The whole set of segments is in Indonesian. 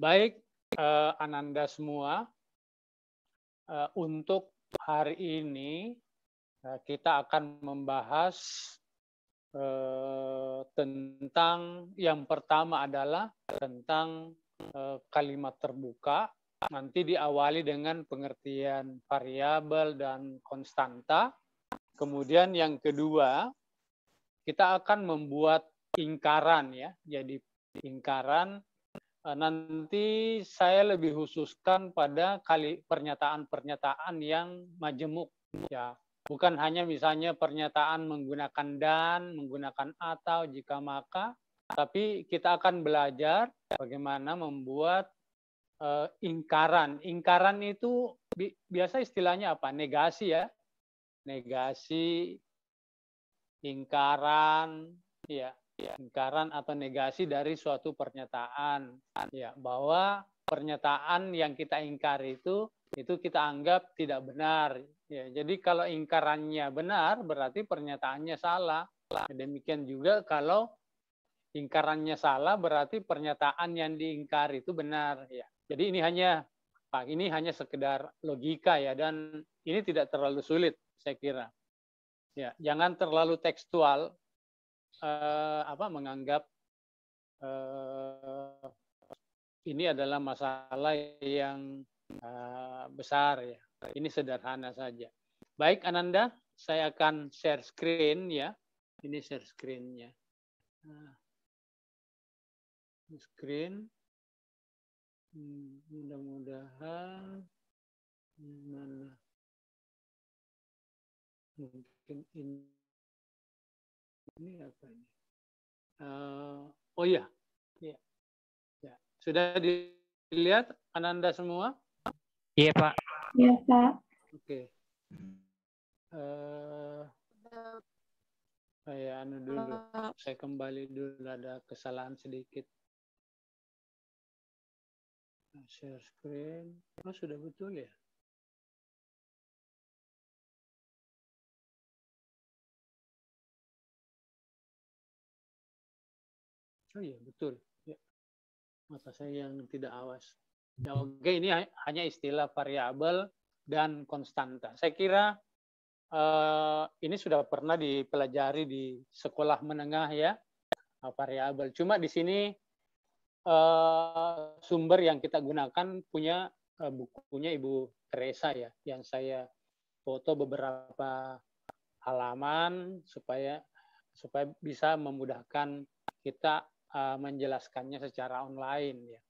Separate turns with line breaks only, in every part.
Baik, Ananda semua, untuk hari ini kita akan membahas tentang yang pertama adalah tentang kalimat terbuka. Nanti diawali dengan pengertian variabel dan konstanta. Kemudian yang kedua, kita akan membuat ingkaran ya. Jadi ingkaran nanti saya lebih khususkan pada pernyataan-pernyataan yang majemuk ya. Bukan hanya misalnya pernyataan menggunakan dan, menggunakan atau, jika maka, tapi kita akan belajar bagaimana membuat ingkaran. Ingkaran itu biasa istilahnya apa? Negasi ya. Negasi, ingkaran, ya. Ingkaran atau negasi dari suatu pernyataan. Ya, bahwa pernyataan yang kita ingkari itu kita anggap tidak benar. Ya, jadi kalau ingkarannya benar, berarti pernyataannya salah. Demikian juga kalau ingkarannya salah, berarti pernyataan yang diingkari itu benar. Ya. Jadi ini hanya sekedar logika ya, dan ini tidak terlalu sulit saya kira. Ya, jangan terlalu tekstual menganggap ini adalah masalah yang besar ya. Ini sederhana saja. Baik Ananda, saya akan share screen ya. Ini share screen-nya. Screen. Mudah-mudahan mana mungkin ini apa ini? Oh ya, ya, ya. Sudah dilihat Ananda semua?
Iya Pak.
Iya Pak.
Oke. Saya dulu. Saya kembali dulu, ada kesalahan sedikit. Share screen. Oh, sudah betul ya? Oh iya, betul. Ya. Mata saya yang tidak awas. Ya, oke, ini hanya istilah variabel dan konstanta. Saya kira ini sudah pernah dipelajari di sekolah menengah ya, variabel. Cuma di sini sumber yang kita gunakan punya bukunya Ibu Teresa ya, yang saya foto beberapa halaman supaya bisa memudahkan kita menjelaskannya secara online ya.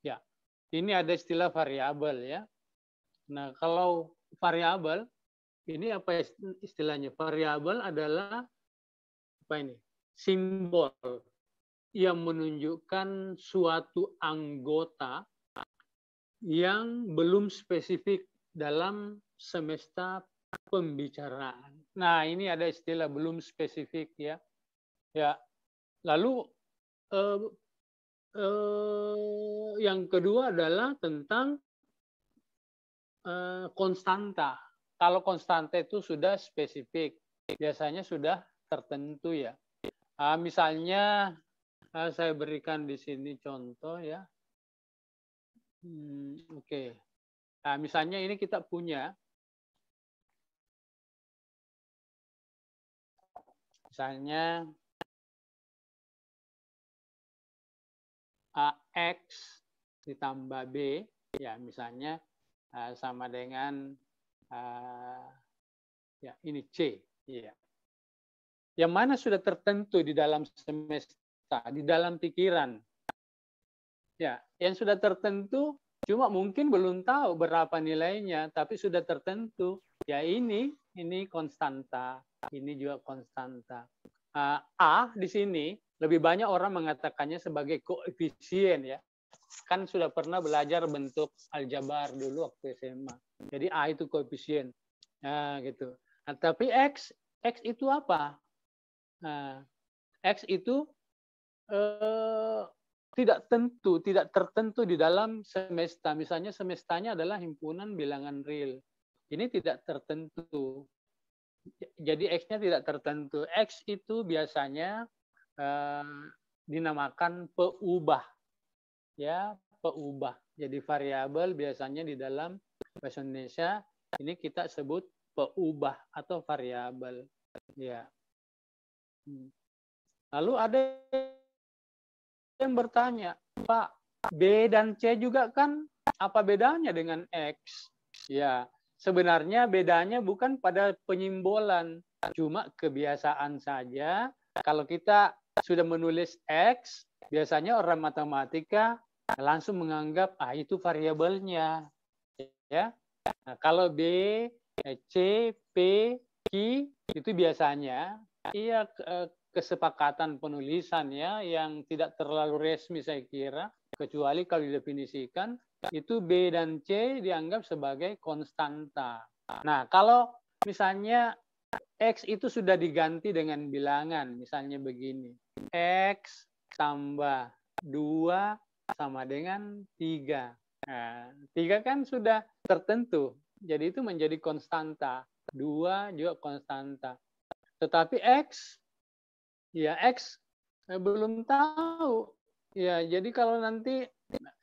Ya, ini ada istilah variabel ya. Nah, kalau variabel ini apa istilahnya? Variabel adalah apa ini? Simbol yang menunjukkan suatu anggota yang belum spesifik dalam semesta pembicaraan. Nah, ini ada istilah belum spesifik ya. Ya. Lalu yang kedua adalah tentang konstanta. Kalau konstanta itu sudah spesifik, biasanya sudah tertentu ya. Misalnya saya berikan di sini contoh ya. Oke. Nah, misalnya ini kita punya, misalnya X ditambah B, ya misalnya sama dengan ya ini C. Ya. Yang mana sudah tertentu di dalam semesta, di dalam pikiran. Ya, yang sudah tertentu cuma mungkin belum tahu berapa nilainya, tapi sudah tertentu. Ya ini konstanta, ini juga konstanta. A di sini lebih banyak orang mengatakannya sebagai koefisien ya. Kan sudah pernah belajar bentuk aljabar dulu waktu SMA. Jadi A itu koefisien. Nah, gitu. Nah, tapi X itu apa? Nah, X itu tidak tertentu di dalam semesta. Misalnya semestanya adalah himpunan bilangan real. Ini tidak tertentu. Jadi X-nya tidak tertentu. X itu biasanya dinamakan peubah. Ya, peubah. Jadi variabel biasanya di dalam bahasa Indonesia ini kita sebut peubah atau variabel. Ya. Lalu ada yang bertanya, Pak, B dan C juga kan apa bedanya dengan X? Ya, sebenarnya bedanya bukan pada penyimbolan, cuma kebiasaan saja. Kalau kita sudah menulis X, biasanya orang matematika langsung menganggap itu variabelnya. Ya. Nah, kalau B, C, P, Q itu biasanya kesepakatan penulisan ya yang tidak terlalu resmi saya kira, kecuali kalau didefinisikan itu B dan C dianggap sebagai konstanta. Nah, kalau misalnya X itu sudah diganti dengan bilangan, misalnya begini, X tambah 2 sama dengan 3. Nah, 3 kan sudah tertentu, jadi itu menjadi konstanta. 2 juga konstanta. Tetapi X, ya X belum tahu. Ya, jadi kalau nanti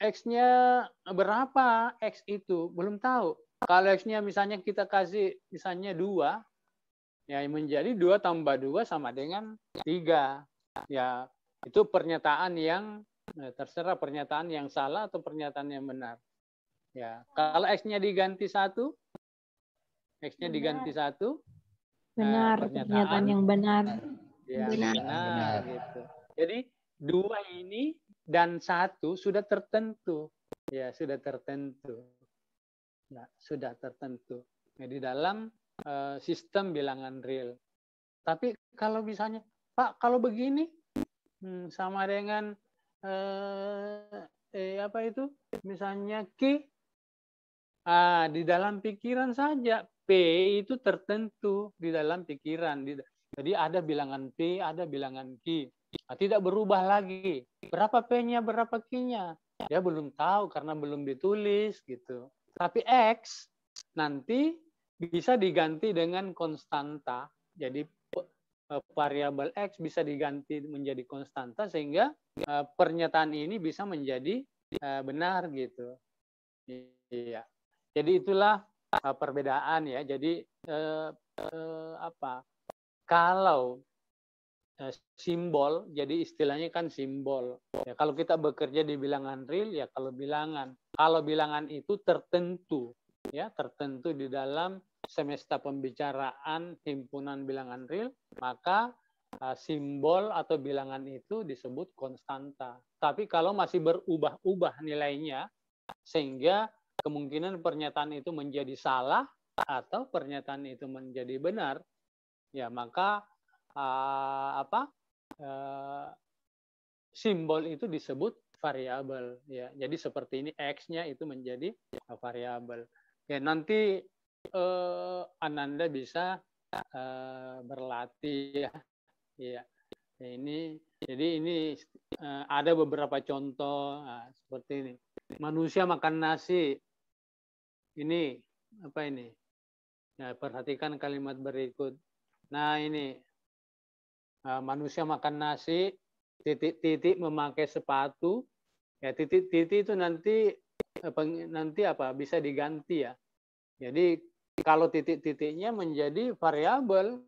X-nya berapa, X itu belum tahu. Kalau X-nya misalnya kita kasih misalnya 2, ya menjadi 2 tambah 2 sama dengan 3. Ya, itu pernyataan yang terserah pernyataan yang salah atau pernyataan yang benar. Ya, kalau X-nya diganti 1, X-nya diganti 1,
benar, pernyataan yang benar.
Ya, benar gitu. Jadi 2 ini dan 1 sudah tertentu. Ya, sudah tertentu. Ya, sudah tertentu. Nah, di dalam sistem bilangan real. Tapi kalau misalnya, Pak, kalau begini sama dengan apa itu? Misalnya Q, di dalam pikiran saja P itu tertentu di dalam pikiran. Jadi ada bilangan P, ada bilangan Q. Nah, tidak berubah lagi. Berapa P-nya, berapa Q-nya? Ya belum tahu karena belum ditulis gitu. Tapi X nanti bisa diganti dengan konstanta. Jadi variabel X bisa diganti menjadi konstanta sehingga pernyataan ini bisa menjadi benar gitu. Iya. Jadi itulah perbedaan ya. Jadi kalau simbol, jadi istilahnya kan simbol. Ya, kalau kita bekerja di bilangan real ya kalau bilangan. Kalau bilangan itu tertentu, ya tertentu di dalam semesta pembicaraan himpunan bilangan real, maka simbol atau bilangan itu disebut konstanta. Tapi kalau masih berubah-ubah nilainya, sehingga kemungkinan pernyataan itu menjadi salah atau pernyataan itu menjadi benar, ya maka simbol itu disebut variabel. Ya, jadi seperti ini X-nya itu menjadi variabel. Ya, nanti Ananda bisa berlatih ya. Ya. Jadi ini ada beberapa contoh seperti ini. Manusia makan nasi. Ini apa ini? Ya, perhatikan kalimat berikut. Nah ini manusia makan nasi, titik-titik memakai sepatu. Ya titik-titik itu nanti apa? Bisa diganti ya. Jadi kalau titik-titiknya menjadi variabel,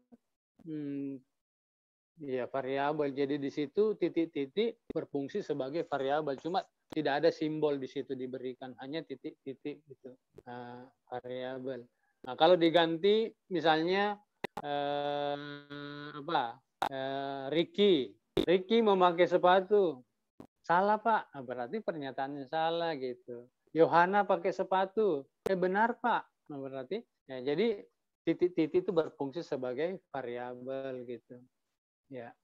ya variabel. Jadi di situ titik-titik berfungsi sebagai variabel. Cuma tidak ada simbol di situ diberikan, hanya titik-titik gitu. Variabel. Nah, kalau diganti misalnya Ricky memakai sepatu. Salah, Pak. Nah, berarti pernyataannya salah gitu. Yohana pakai sepatu. Benar, Pak. Nah, berarti ya jadi titik-titik itu berfungsi sebagai variabel gitu. Ya.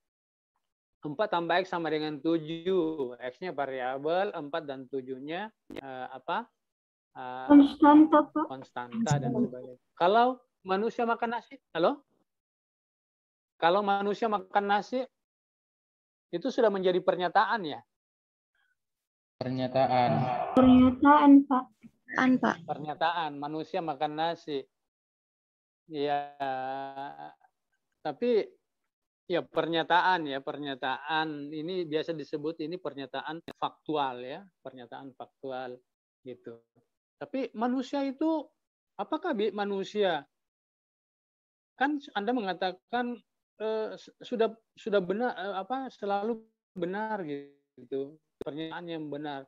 4 tambah X sama dengan 7. X-nya variabel, 4 dan 7-nya
konstanta, Pak.
Konstanta dan sebagainya. Kalau manusia makan nasi, halo? Kalau manusia makan nasi, itu sudah menjadi pernyataan ya?
Pernyataan.
Pernyataan, Pak.
Pernyataan, manusia makan nasi. Ya, tapi Ya, pernyataan ini biasa disebut ini pernyataan faktual ya, pernyataan faktual gitu. Tapi manusia itu apakah manusia? Kan Anda mengatakan sudah benar selalu benar gitu. Pernyataan yang benar.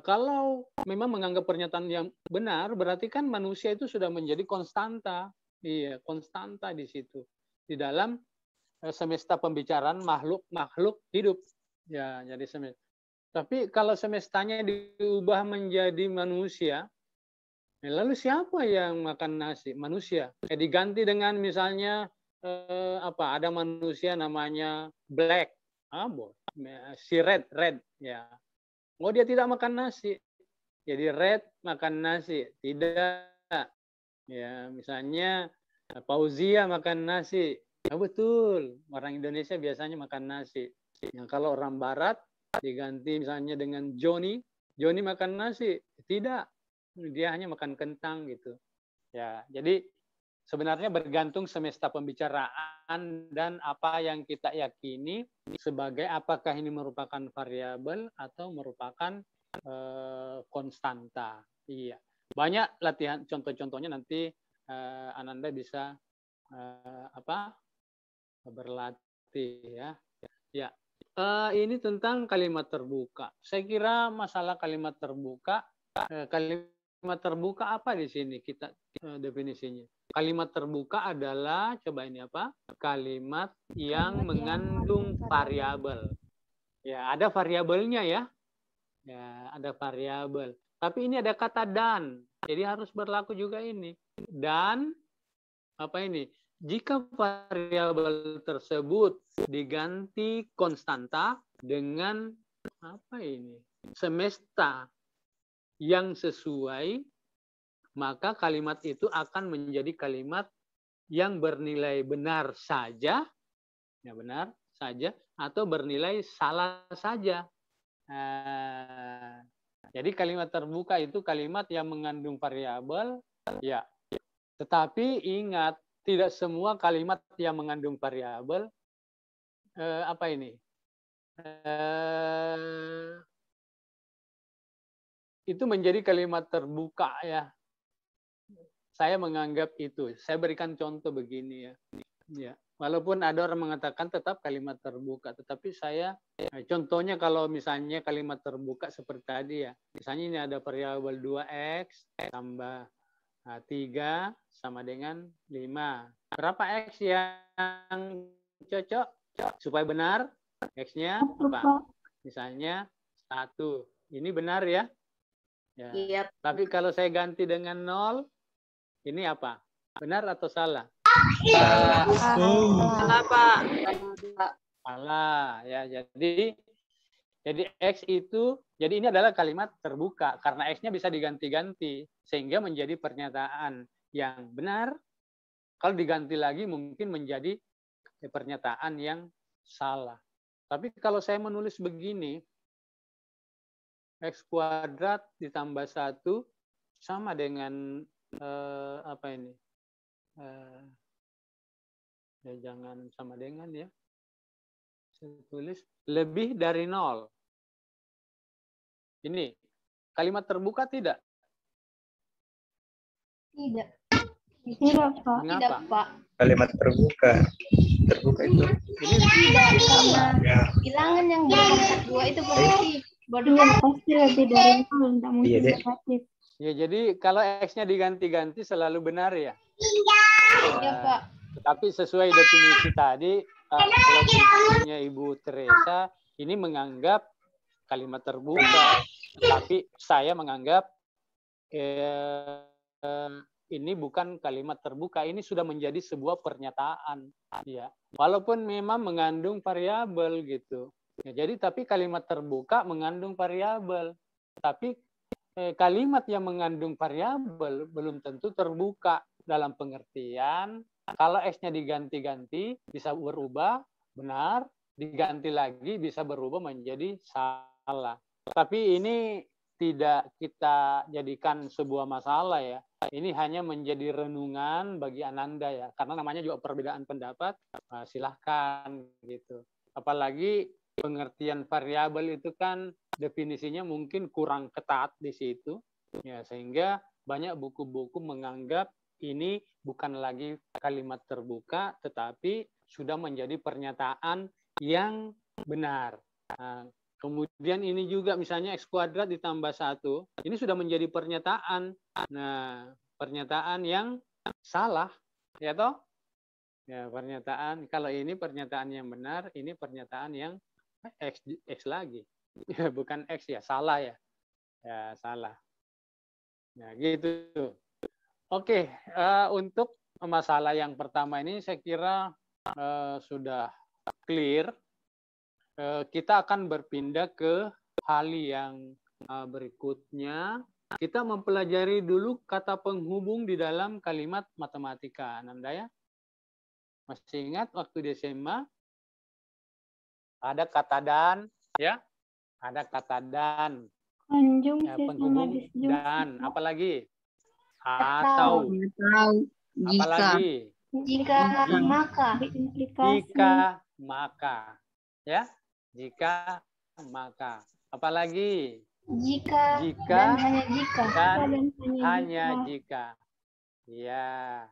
Kalau memang menganggap pernyataan yang benar, berarti kan manusia itu sudah menjadi konstanta. Iya, konstanta di situ. Di dalam semesta pembicaraan makhluk hidup. Ya, jadi semesta. Tapi kalau semestanya diubah menjadi manusia, lalu siapa yang makan nasi? Manusia. Diganti dengan misalnya ada manusia namanya Black, si Red, ya. Oh, dia tidak makan nasi. Jadi Red makan nasi, tidak. Ya, misalnya Fauzia makan nasi. Ya, betul, orang Indonesia biasanya makan nasi. Yang kalau orang Barat diganti misalnya dengan Johnny makan nasi. Tidak, dia hanya makan kentang gitu. Ya, jadi sebenarnya bergantung semesta pembicaraan dan apa yang kita yakini sebagai apakah ini merupakan variabel atau merupakan konstanta. Iya. Banyak latihan contoh-contohnya nanti Ananda bisa berlatih ya. Ya. Ini tentang kalimat terbuka. Saya kira masalah kalimat terbuka apa di sini kita definisinya. Kalimat terbuka adalah coba ini apa? Kalimat yang mengandung variabel. Ya, ada variabelnya ya. Ya, ada variabel. Tapi ini ada kata dan. Jadi harus berlaku juga ini. Dan apa ini? Jika variabel tersebut diganti konstanta dengan apa ini? Semesta yang sesuai, maka kalimat itu akan menjadi kalimat yang bernilai benar saja, ya benar saja, atau bernilai salah saja. Jadi kalimat terbuka itu kalimat yang mengandung variabel, ya. Tetapi ingat, tidak semua kalimat yang mengandung variabel itu menjadi kalimat terbuka ya. Saya menganggap itu. Saya berikan contoh begini ya. Ya. Walaupun ada orang mengatakan tetap kalimat terbuka, tetapi saya contohnya kalau misalnya kalimat terbuka seperti tadi ya. Misalnya ini ada variabel 2x tambah 3 sama dengan 5. Berapa x yang cocok supaya benar? X-nya apa? Misalnya 1. Ini benar ya? Ya. Yep. Tapi kalau saya ganti dengan 0, ini apa? Benar atau salah?
Salah.
Salah, Pak.
Salah ya. Jadi X itu, jadi ini adalah kalimat terbuka karena X-nya bisa diganti-ganti sehingga menjadi pernyataan yang benar. Kalau diganti lagi mungkin menjadi pernyataan yang salah. Tapi kalau saya menulis begini, X kuadrat ditambah 1 sama dengan ya jangan sama dengan ya. Saya tulis lebih dari 0. Ini kalimat terbuka tidak?
Tidak. Tidak, Pak.
Mengapa?
Tidak, Pak.
Kalimat terbuka. Terbuka itu.
Ini
Tidak, karena bilangan yang berangkat 2 itu positif.
Iya, pasti lebih dari 0, tidak mungkin
Iya, Dek.
negatif.
ya, jadi kalau X-nya diganti-ganti selalu benar ya?
Iya, Pak.
Tapi sesuai definisi tadi, kalau definisinya Ibu Teresa, ini menganggap kalimat terbuka. Tapi saya menganggap ini bukan kalimat terbuka, ini sudah menjadi sebuah pernyataan. Ya. Walaupun memang mengandung variabel gitu. Ya, jadi tapi kalimat terbuka mengandung variabel. Tapi kalimat yang mengandung variabel belum tentu terbuka dalam pengertian kalau X-nya diganti-ganti bisa berubah benar, diganti lagi bisa berubah menjadi salah. Tapi ini tidak kita jadikan sebuah masalah ya. Ini hanya menjadi renungan bagi Ananda ya, karena namanya juga perbedaan pendapat. Silahkan gitu. Apalagi pengertian variabel itu kan definisinya mungkin kurang ketat di situ, ya, sehingga banyak buku-buku menganggap ini bukan lagi kalimat terbuka, tetapi sudah menjadi pernyataan yang benar. Nah, kemudian ini juga misalnya X kuadrat ditambah 1, ini sudah menjadi pernyataan. Nah, pernyataan yang salah, ya toh? Ya, pernyataan, kalau ini pernyataan yang benar, ini pernyataan yang X lagi. Bukan X ya, salah ya. Ya, salah. Nah, gitu. Oke, untuk masalah yang pertama ini saya kira sudah clear. Kita akan berpindah ke hal yang berikutnya. Kita mempelajari dulu kata penghubung di dalam kalimat matematika. Ananda ya? Masih ingat waktu di SMA? Ada kata dan, ya? Ada kata dan.
Konjungsi sama
Penghubung
disjungsi.
dan. Apalagi? Atau. Apalagi?
Jika, maka.
Implikasi.
Jika, maka. Ya? Jika, maka. Apalagi?
Jika,
Jika,
dan hanya jika.
dan
Dan
hanya jika. Ya.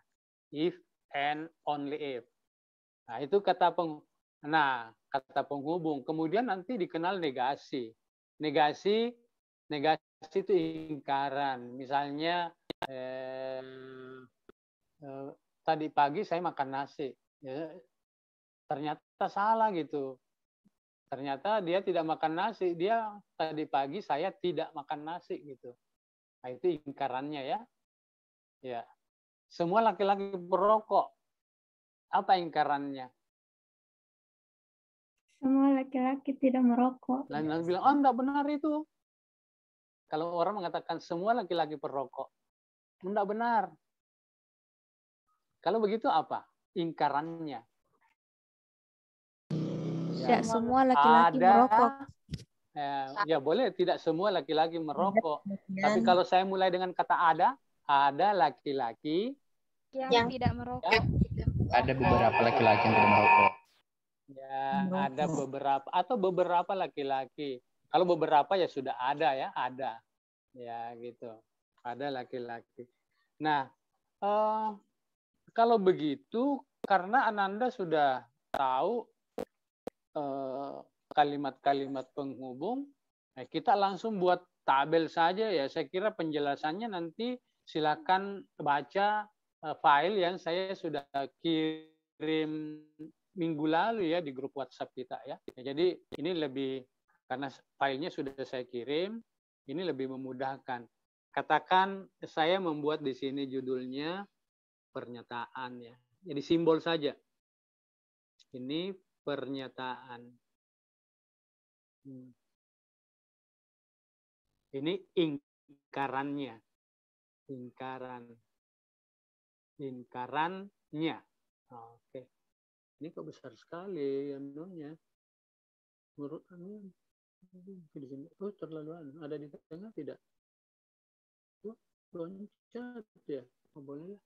If and only if. Nah, itu kata penghubung. Kemudian nanti dikenal negasi. Negasi itu ingkaran. Misalnya tadi pagi saya makan nasi. Ya, ternyata salah gitu. Ternyata dia tidak makan nasi. Dia tadi pagi saya tidak makan nasi gitu. Nah, itu ingkarannya ya. Ya. Semua laki-laki perokok. Apa ingkarannya?
Semua laki-laki tidak merokok.
Lain bilang, oh enggak benar itu. Kalau orang mengatakan semua laki-laki perokok. Enggak benar. Kalau begitu apa? Ingkarannya.
Tidak semua laki-laki merokok.
Ya boleh, tidak semua laki-laki merokok. Tapi kalau saya mulai dengan kata ada laki-laki
yang tidak merokok.
Ada beberapa laki-laki yang tidak merokok.
Ya, ada beberapa atau beberapa laki-laki. Kalau beberapa ya sudah ada ya, ada. Ya gitu. Ada laki-laki. Nah, kalau begitu karena Ananda sudah tahu kalimat-kalimat penghubung, kita langsung buat tabel saja ya. Saya kira penjelasannya nanti silakan baca file yang saya sudah kirim minggu lalu ya di grup WhatsApp kita ya. Jadi ini lebih karena filenya sudah saya kirim, ini lebih memudahkan. Katakan saya membuat di sini judulnya pernyataan ya. Jadi simbol saja. Ini pernyataan. Ini ingkarannya. Ingkarannya. Oke. Ini kok besar sekali anunya. Menurut anu di sini. Oh, terlalu ada di tengah tidak? Loncat ya. Oh, boleh lah.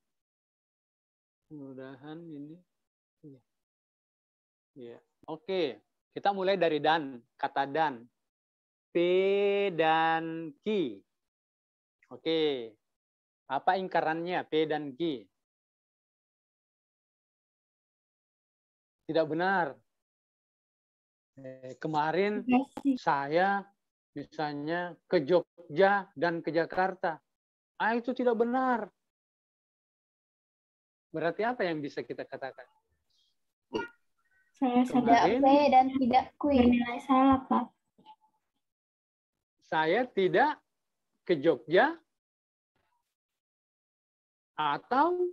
Mudah-mudahan ini. Ya. Oke. Kita mulai dari dan. Kata dan. P dan Q. Oke. Apa ingkarannya P dan Q? Tidak benar. Kemarin saya misalnya ke Jogja dan ke Jakarta. Itu tidak benar. Berarti apa yang bisa kita katakan?
Saya
Tidak P dan tidak Q.
bernilai salah, Pak.
Saya tidak ke Jogja atau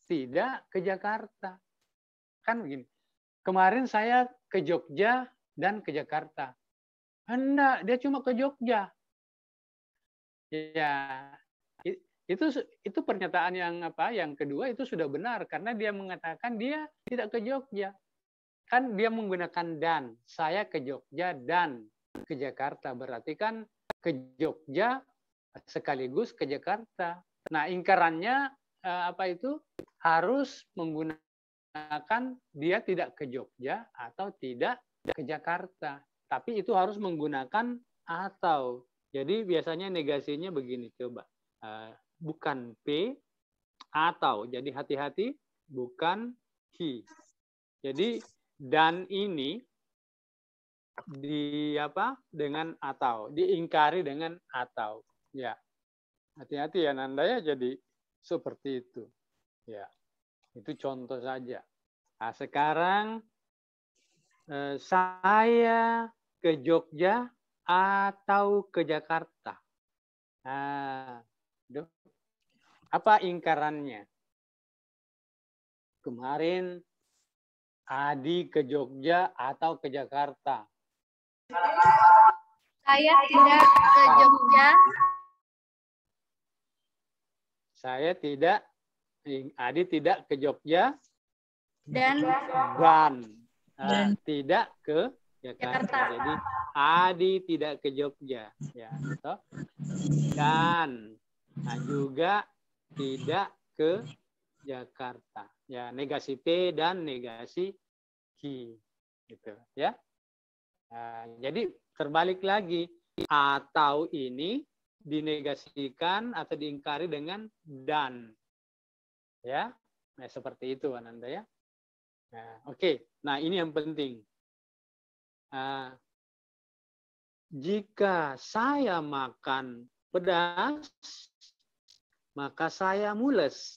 tidak ke Jakarta. Kan begini. Kemarin saya ke Jogja dan ke Jakarta. Enggak, dia cuma ke Jogja. Ya, itu pernyataan yang kedua itu sudah benar karena dia mengatakan dia tidak ke Jogja. Kan dia menggunakan dan. Saya ke Jogja dan ke Jakarta. Berarti kan ke Jogja sekaligus ke Jakarta. Nah, ingkarannya apa itu? Harus menggunakan dia tidak ke Jogja atau tidak ke Jakarta. Tapi itu harus menggunakan atau. Jadi biasanya negasinya begini, coba. Bukan P, atau. Jadi hati-hati, bukan he. Jadi dan ini dengan atau, diingkari dengan atau. Ya. Hati-hati ya Nanda ya, jadi seperti itu. Ya. Itu contoh saja. Nah, sekarang saya ke Jogja atau ke Jakarta. Nah, apa ingkarannya? Kemarin Adi ke Jogja atau ke Jakarta?
Saya tidak ke Jogja.
Adi tidak ke Jogja
Dan
tidak ke Jakarta. Jadi Adi tidak ke Jogja, ya. Dan juga tidak ke Jakarta. Ya, negasi P dan negasi Q, gitu, ya. Nah, jadi terbalik lagi, atau ini dinegasikan atau diingkari dengan dan, ya. Nah, seperti itu Ananda ya. Nah, oke. Nah, ini yang penting. Jika saya makan pedas, maka saya mules.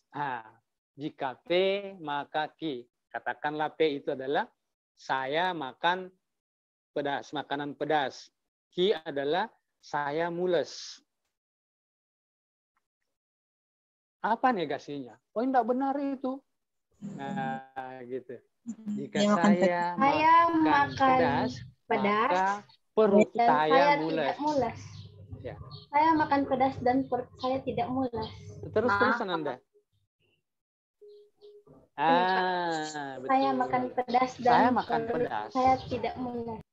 Jika P, maka Q. Katakanlah P itu adalah saya makan pedas, makanan pedas. Q adalah saya mules. Apa negasinya? Oh, tidak benar itu. Nah, gitu. Jika saya makan pedas, maka perut
dan
saya
tidak mules.
Ya.
Saya makan pedas dan perut saya tidak mules.
Terus-terusan Anda. Betul.
Saya makan pedas dan perut saya tidak mules.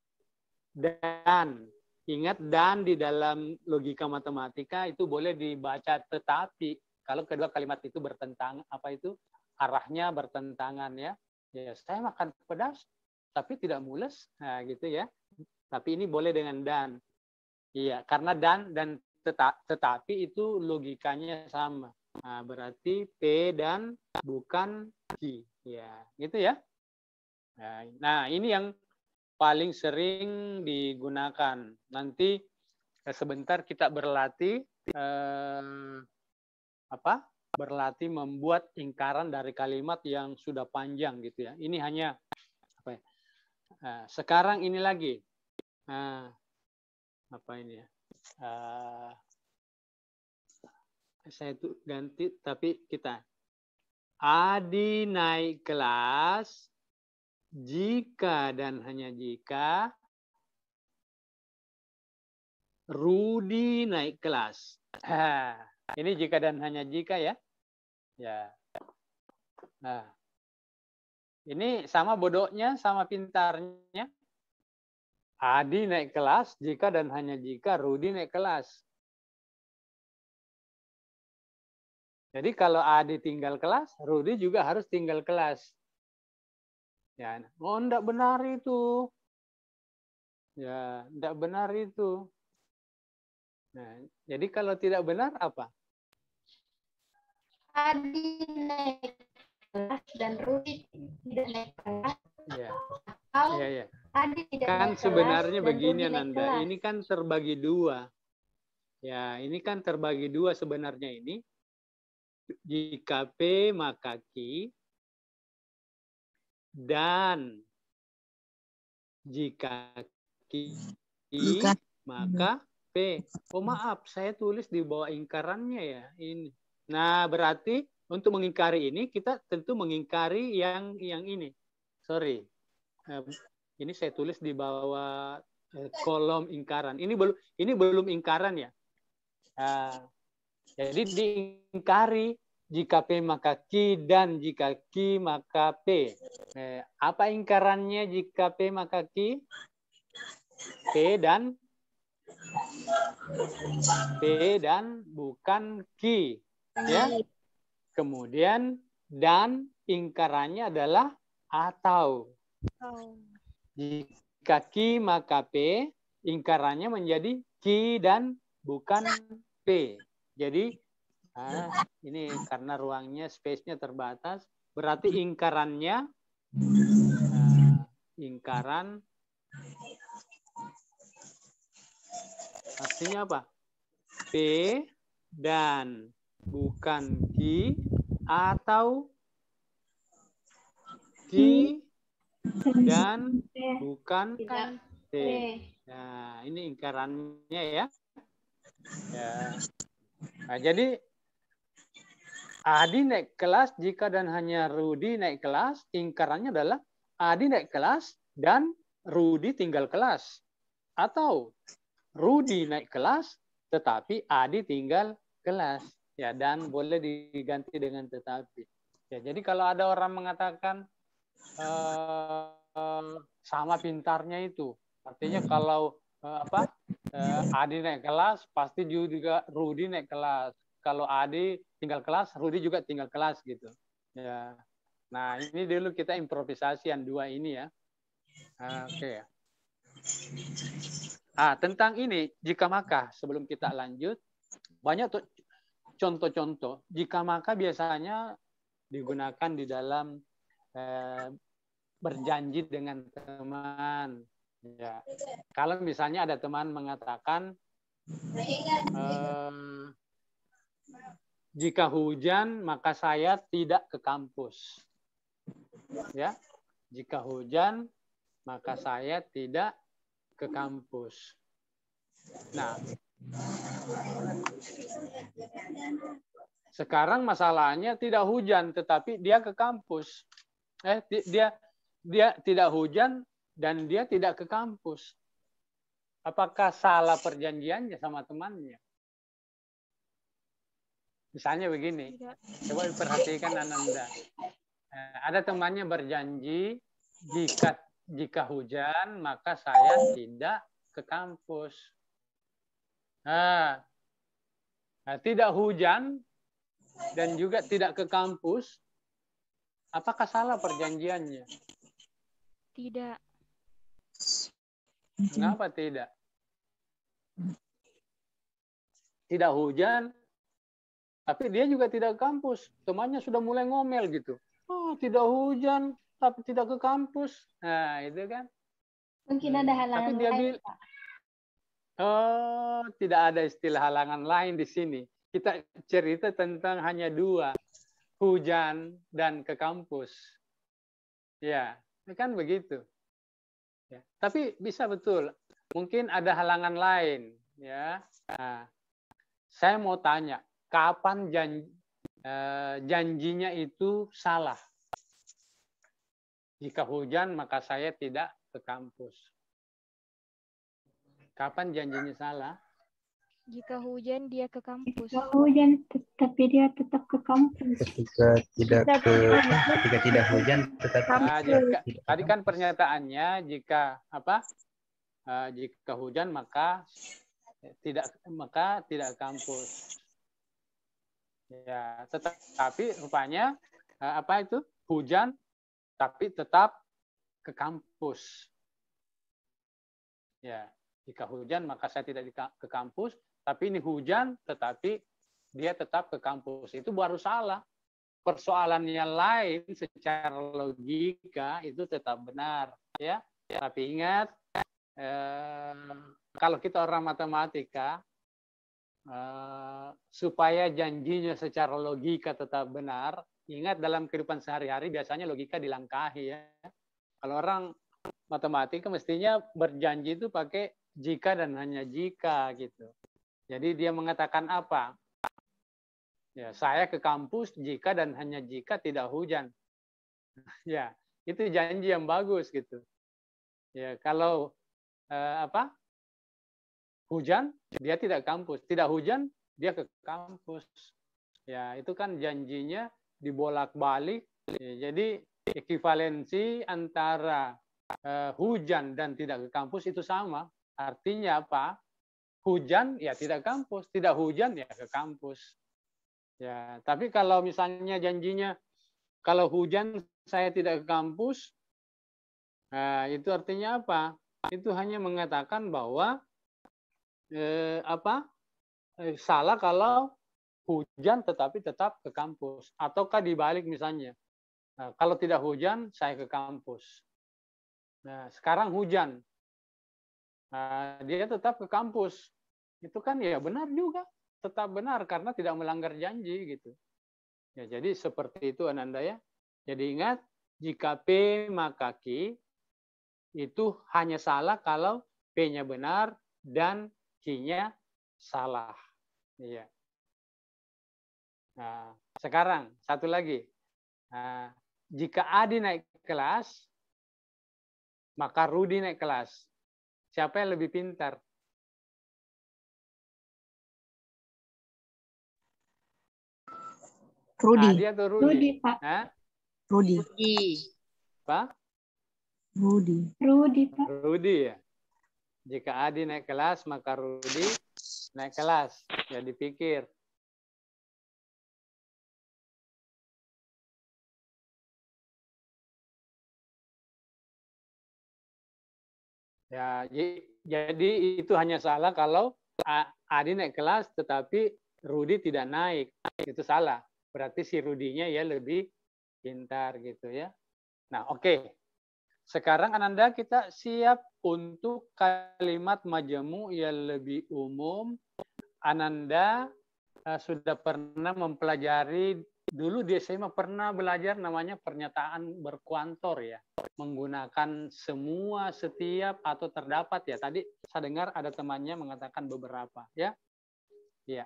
Dan ingat, dan di dalam logika matematika itu boleh dibaca tetapi. Kalau kedua kalimat itu bertentangan, arahnya bertentangan ya. Ya, saya makan pedas tapi tidak mules, nah gitu ya. Tapi ini boleh dengan dan. Iya, karena dan tetapi itu logikanya sama. Nah, berarti P dan bukan Q. Ya, gitu ya. Nah, ini yang paling sering digunakan. Nanti sebentar kita berlatih berlatih membuat ingkaran dari kalimat yang sudah panjang gitu ya. Ini hanya sekarang ini lagi. Saya itu ganti, tapi kita Adi naik kelas jika dan hanya jika Rudi naik kelas. Ini jika dan hanya jika ya. Ya. Nah, ini sama bodohnya, sama pintarnya. Adi naik kelas jika dan hanya jika Rudi naik kelas. Jadi kalau Adi tinggal kelas, Rudi juga harus tinggal kelas. Ya, enggak benar itu. Ya, enggak benar itu. Nah, jadi kalau tidak benar apa?
Adi naik kelas dan Rudi tidak naik kelas.
Ya.
Atau
Ya.
Adi tidak
Kan
naik
sebenarnya
kelas
begini
dan Rudi naik
Nanda,
kelas.
ini kan terbagi dua. Ya, ini kan terbagi dua sebenarnya ini. Jika P maka Q, dan jika Q maka P. Oh maaf, saya tulis di bawah ingkarannya ya ini. Nah, berarti untuk mengingkari ini kita tentu mengingkari yang ini. Sorry. Ini saya tulis di bawah kolom ingkaran. Ini belum ingkaran ya. Jadi diingkari jika P maka Q dan jika Q maka P. Apa ingkarannya jika P maka Q? P dan bukan ki, ya. Kemudian dan ingkarannya adalah atau. Jika ki maka P, ingkarannya menjadi ki dan bukan P. Jadi ini karena ruangnya, space-nya terbatas, berarti ingkarannya ingkaran artinya apa? P dan bukan ki atau ki dan bukan P. Nah, ini ingkarannya ya. Nah, jadi Adi naik kelas jika dan hanya Rudi naik kelas, ingkarannya adalah Adi naik kelas dan Rudi tinggal kelas. Atau Rudi naik kelas tetapi Adi tinggal kelas. Ya, dan boleh diganti dengan tetapi. Ya, jadi kalau ada orang mengatakan sama pintarnya itu, artinya kalau Adi naik kelas pasti juga Rudi naik kelas. Kalau Adi tinggal kelas, Rudi juga tinggal kelas gitu. Ya. Nah, ini dulu kita improvisasi yang dua ini ya. Oke. Tentang ini, jika maka, sebelum kita lanjut, banyak tuh contoh-contoh. Jika maka biasanya digunakan di dalam berjanji dengan teman. Ya. Kalau misalnya ada teman mengatakan, jika hujan maka saya tidak ke kampus. Ya, jika hujan maka saya tidak ke kampus. Nah, sekarang masalahnya tidak hujan tetapi dia ke kampus. Dia tidak hujan dan dia tidak ke kampus. Apakah salah perjanjiannya sama temannya? Misalnya begini, coba perhatikan Ananda. Ada temannya berjanji, jika hujan maka saya tidak ke kampus. Tidak hujan dan juga tidak ke kampus, apakah salah perjanjiannya?
Tidak.
Mengapa tidak? Tidak hujan, tapi dia juga tidak ke kampus. Temannya sudah mulai ngomel gitu. Oh, tidak hujan, tapi tidak ke kampus. Nah, itu kan.
Mungkin ada halangan
tapi dia
lain, Pak.
Oh, tidak ada istilah halangan lain di sini. Kita cerita tentang hanya dua. Hujan dan ke kampus. Ya, kan begitu. Ya. Tapi bisa betul. Mungkin ada halangan lain. Ya. Nah, saya mau tanya, kapan janjinya itu salah? Jika hujan, maka saya tidak ke kampus. Kapan janjinya salah?
Jika hujan dia ke kampus.
Jika hujan tapi dia tetap ke kampus.
Ketika tidak hujan tetap
tadi kan pernyataannya jika hujan maka tidak kampus. Ya, tetapi rupanya hujan tapi tetap ke kampus. Ya, jika hujan maka saya tidak ke kampus, tapi ini hujan tetapi dia tetap ke kampus. Itu baru salah. Persoalannya lain secara logika itu tetap benar, ya. Tapi ingat, kalau kita orang matematika, supaya janjinya secara logika tetap benar, ingat dalam kehidupan sehari-hari biasanya logika dilangkahi ya. Kalau orang matematika mestinya berjanji itu pakai jika dan hanya jika gitu. Jadi dia mengatakan apa? Ya, saya ke kampus jika dan hanya jika tidak hujan. Ya, itu janji yang bagus gitu. Ya, kalau hujan dia tidak kampus, tidak hujan dia ke kampus. Ya, itu kan janjinya dibolak-balik. Ya, jadi ekivalensi antara hujan dan tidak ke kampus itu sama. Artinya apa? Hujan ya tidak ke kampus, tidak hujan ya ke kampus. Ya, tapi kalau misalnya janjinya kalau hujan saya tidak ke kampus, itu artinya apa? Itu hanya mengatakan bahwa salah kalau hujan tetapi tetap ke kampus. Ataukah dibalik misalnya, kalau tidak hujan saya ke kampus. Nah, sekarang hujan, dia tetap ke kampus. Itu kan ya benar juga, tetap benar karena tidak melanggar janji gitu. Ya, jadi seperti itu Ananda ya. Jadi ingat, jika P maka Q itu hanya salah kalau P-nya benar dan Q-nya salah. Iya. Nah, sekarang satu lagi. Jika Adi naik kelas, maka Rudi naik kelas. Siapa yang lebih pintar?
Rudi.
Adi atau Rudi?
Rudi, Pak.
Rudi.
Pak?
Rudi, Pak.
Rudi ya. Jika Adi naik kelas, maka Rudi naik kelas. Ya dipikir. Ya, jadi itu hanya salah kalau Adi naik kelas, tetapi Rudi tidak naik. Itu salah. Berarti si Rudinya ya lebih pintar gitu ya. Nah, oke. Sekarang Ananda kita siap untuk kalimat majemuk yang lebih umum. Ananda sudah pernah mempelajari, dulu di SMA pernah belajar namanya pernyataan berkuantor ya. Menggunakan semua, setiap, atau terdapat ya. Tadi saya dengar ada temannya mengatakan beberapa ya. Ya,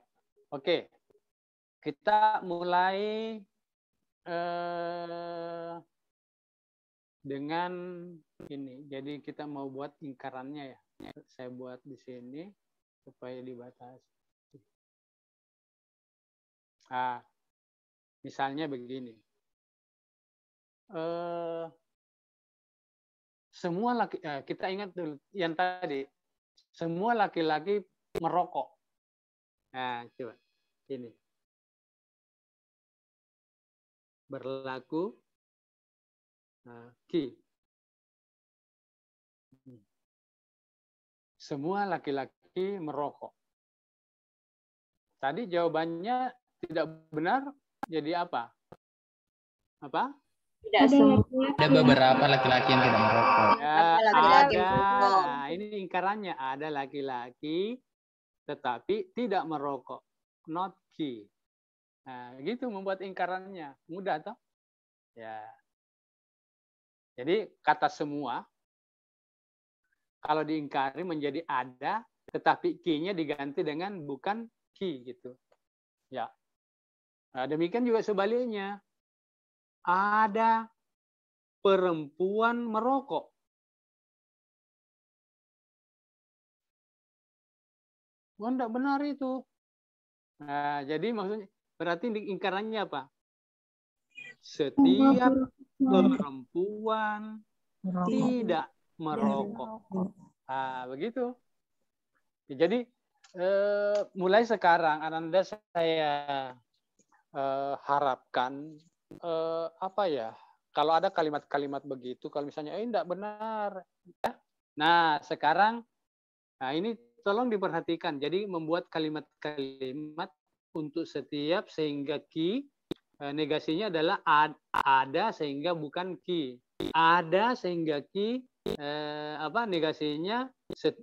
oke. Kita mulai dengan ini. Jadi kita mau buat ingkarannya ya. Saya buat di sini supaya dibatasi. Misalnya begini. Semua laki, kita ingat dulu yang tadi. Semua laki-laki merokok. Nah, coba ini. Berlaku Q. Semua laki-laki merokok. Tadi jawabannya tidak benar, jadi apa? Apa?
Tidak semua.
Ada beberapa laki-laki yang tidak merokok.
Ya,
laki-laki
ada.
merokok.
Nah, ini ingkarannya. Ada laki-laki tetapi tidak merokok. Not Q. Nah, gitu membuat ingkarannya. Mudah toh? Ya. Jadi kata semua kalau diingkari menjadi ada, tetapi Q-nya diganti dengan bukan Q gitu. Ya. Nah, demikian juga sebaliknya. Ada perempuan merokok. Oh, enggak benar itu. Nah, jadi maksudnya berarti ingkarannya apa? Setiap perempuan tidak merokok. Nah, begitu. Jadi mulai sekarang Ananda saya harapkan apa ya? Kalau ada kalimat-kalimat begitu, kalau misalnya enggak benar, ya. Nah, sekarang ini tolong diperhatikan. Jadi membuat kalimat-kalimat untuk setiap sehingga Q negasinya adalah ada sehingga bukan Q. Ada sehingga Q negasinya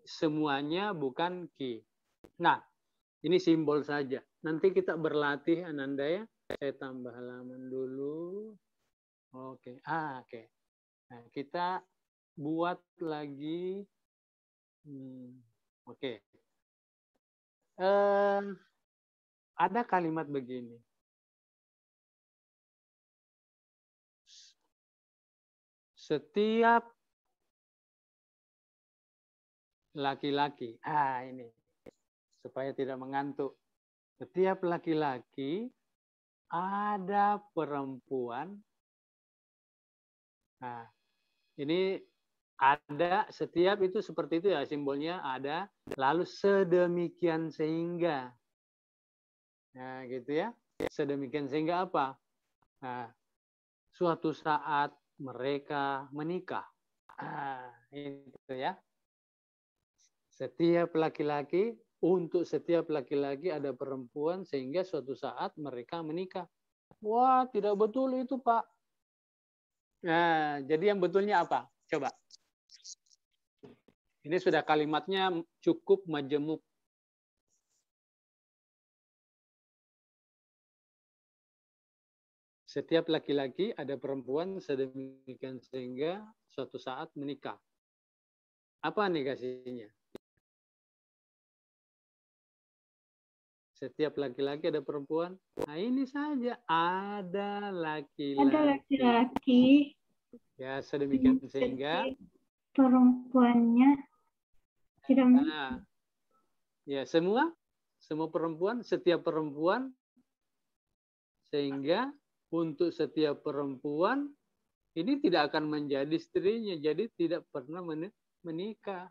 semuanya bukan Q. Nah, ini simbol saja. Nanti kita berlatih Ananda ya. Saya tambah halaman dulu. Oke. Oke. Nah, kita buat lagi. Oke. Ada kalimat begini. Setiap laki-laki. Ini. Supaya tidak mengantuk. Setiap laki-laki ada perempuan. Nah, ini Ada, setiap itu seperti itu ya simbolnya ada, lalu sedemikian sehingga. Nah, gitu ya. Sedemikian sehingga apa? Nah, suatu saat mereka menikah. Itu ya. Setiap laki-laki, untuk setiap laki-laki ada perempuan sehingga suatu saat mereka menikah. Wah, tidak betul itu, Pak. Nah, jadi yang betulnya apa? Coba. Ini sudah kalimatnya cukup majemuk. Setiap laki-laki ada perempuan sedemikian sehingga suatu saat menikah. Apa negasinya? Setiap laki-laki ada perempuan. Nah, ini saja ada laki-laki.
Ada laki-laki.
Ya, sedemikian sehingga
Perempuannya tidak
nah, ya semua perempuan, setiap perempuan sehingga untuk setiap perempuan ini tidak akan menjadi istrinya, jadi tidak pernah menikah.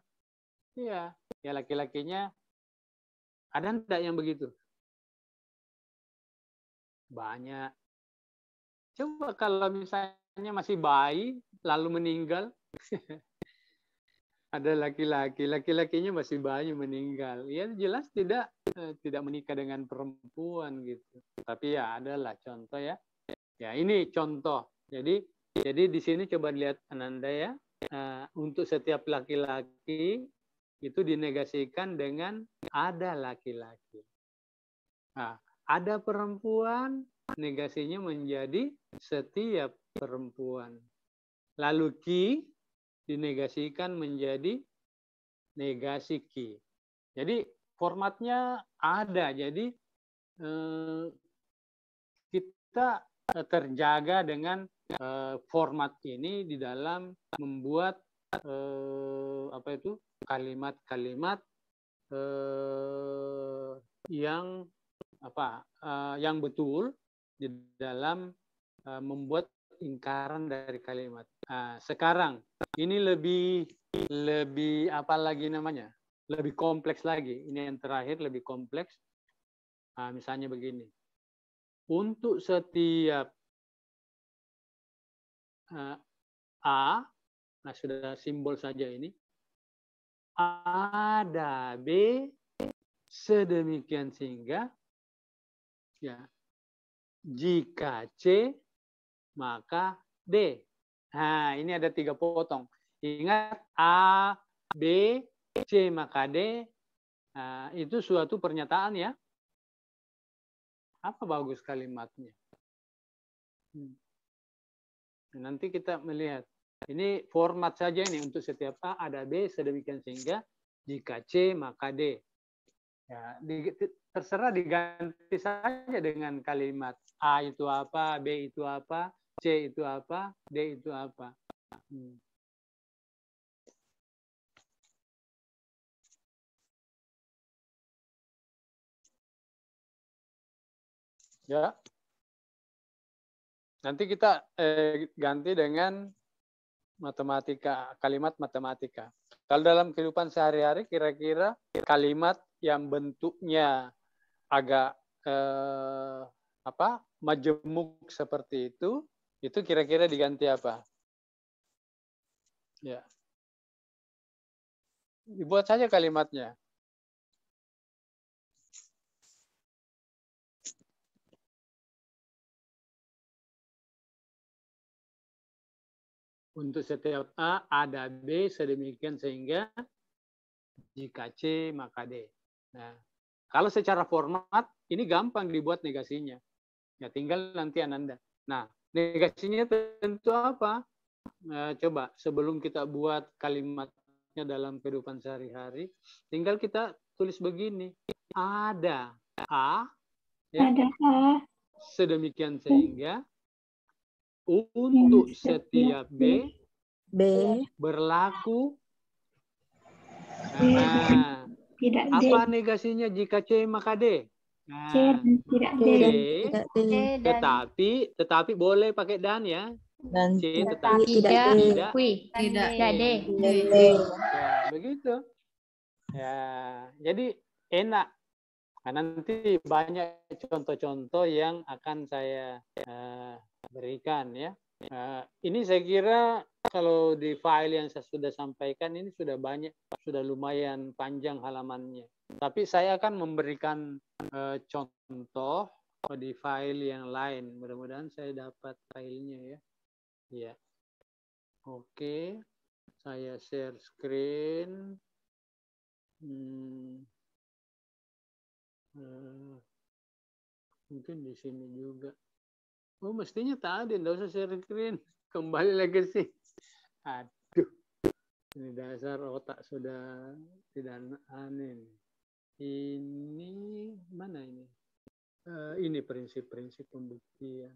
Ya, ya laki-lakinya ada enggak yang begitu? Banyak. Coba kalau misalnya masih bayi lalu meninggal, ada laki-lakinya masih bayi meninggal, ya jelas tidak menikah dengan perempuan gitu. Tapi ya adalah contoh ya. Ya ini contoh. Jadi di sini coba lihat Ananda ya. Untuk setiap laki-laki itu dinegasikan dengan ada laki-laki. Nah, ada perempuan negasinya menjadi setiap perempuan. Lalu ki dinegasikan menjadi negasi ki. Jadi formatnya ada. Jadi kita terjaga dengan format ini di dalam membuat kalimat-kalimat yang betul di dalam membuat ingkaran dari kalimat. Sekarang ini lebih apa lagi namanya? Lebih kompleks lagi. Ini yang terakhir lebih kompleks. Misalnya begini. Untuk setiap A, nah sudah simbol saja ini. Ada B sedemikian sehingga ya jika C maka D. Nah, ini ada 3 potong. Ingat A, B, C maka D. Nah, itu suatu pernyataan ya. Apa bagus kalimatnya? Nanti kita melihat. Ini format saja ini untuk setiap A ada B sedemikian sehingga jika C maka D. Ya, terserah diganti saja dengan kalimat A itu apa, B itu apa, C itu apa, D itu apa. Ya. Nanti kita ganti dengan matematika, kalimat matematika. Kalau dalam kehidupan sehari-hari kira-kira kalimat yang bentuknya agak majemuk seperti itu kira-kira diganti apa? Ya. Dibuat saja kalimatnya. Untuk setiap A ada B sedemikian sehingga jika C maka D. Nah, kalau secara format ini gampang dibuat negasinya. Ya tinggal nanti Ananda. Nah, negasinya tentu apa? Coba sebelum kita buat kalimatnya dalam kehidupan sehari-hari, tinggal kita tulis begini. Ada A, ya,
ada A
sedemikian sehingga untuk setiap B berlaku
tidak D.
Apa negasinya jika C maka D?
C dan tidak D.
C, tetapi boleh pakai dan ya.
Dan
C
tidak
tetapi
tidak D.
Tidak D.
D.
Ya, begitu. Ya, jadi enak. Nah, nanti banyak contoh-contoh yang akan saya berikan ya. Ini saya kira kalau di file yang saya sudah sampaikan ini sudah banyak, sudah lumayan panjang halamannya. Tapi saya akan memberikan contoh di file yang lain. Mudah-mudahan saya dapat filenya ya. Ya. Oke. Saya share screen. Mungkin di sini juga. Oh, mestinya tadi, nggak usah share screen. Kembali lagi sih. Aduh, ini dasar otak sudah tidak aneh. Ini mana ini? Ini prinsip-prinsip pembuktian.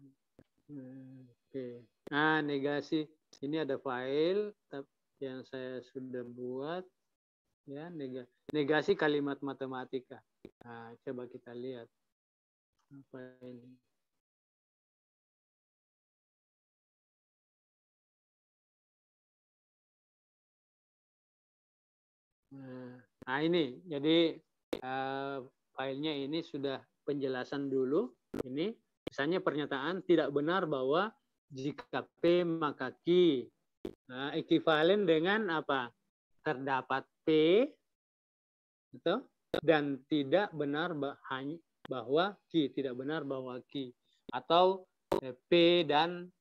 Oke. Nah, negasi. Ini ada file yang saya sudah buat. Ya, negasi kalimat matematika. Nah, coba kita lihat. Apa ini? Nah, ini. Jadi filenya ini sudah penjelasan dulu. Ini misalnya pernyataan tidak benar bahwa jika P maka Q. Nah, ekuivalen dengan apa? Terdapat P gitu, dan tidak benar bahwa Q, tidak benar bahwa Q, atau P dan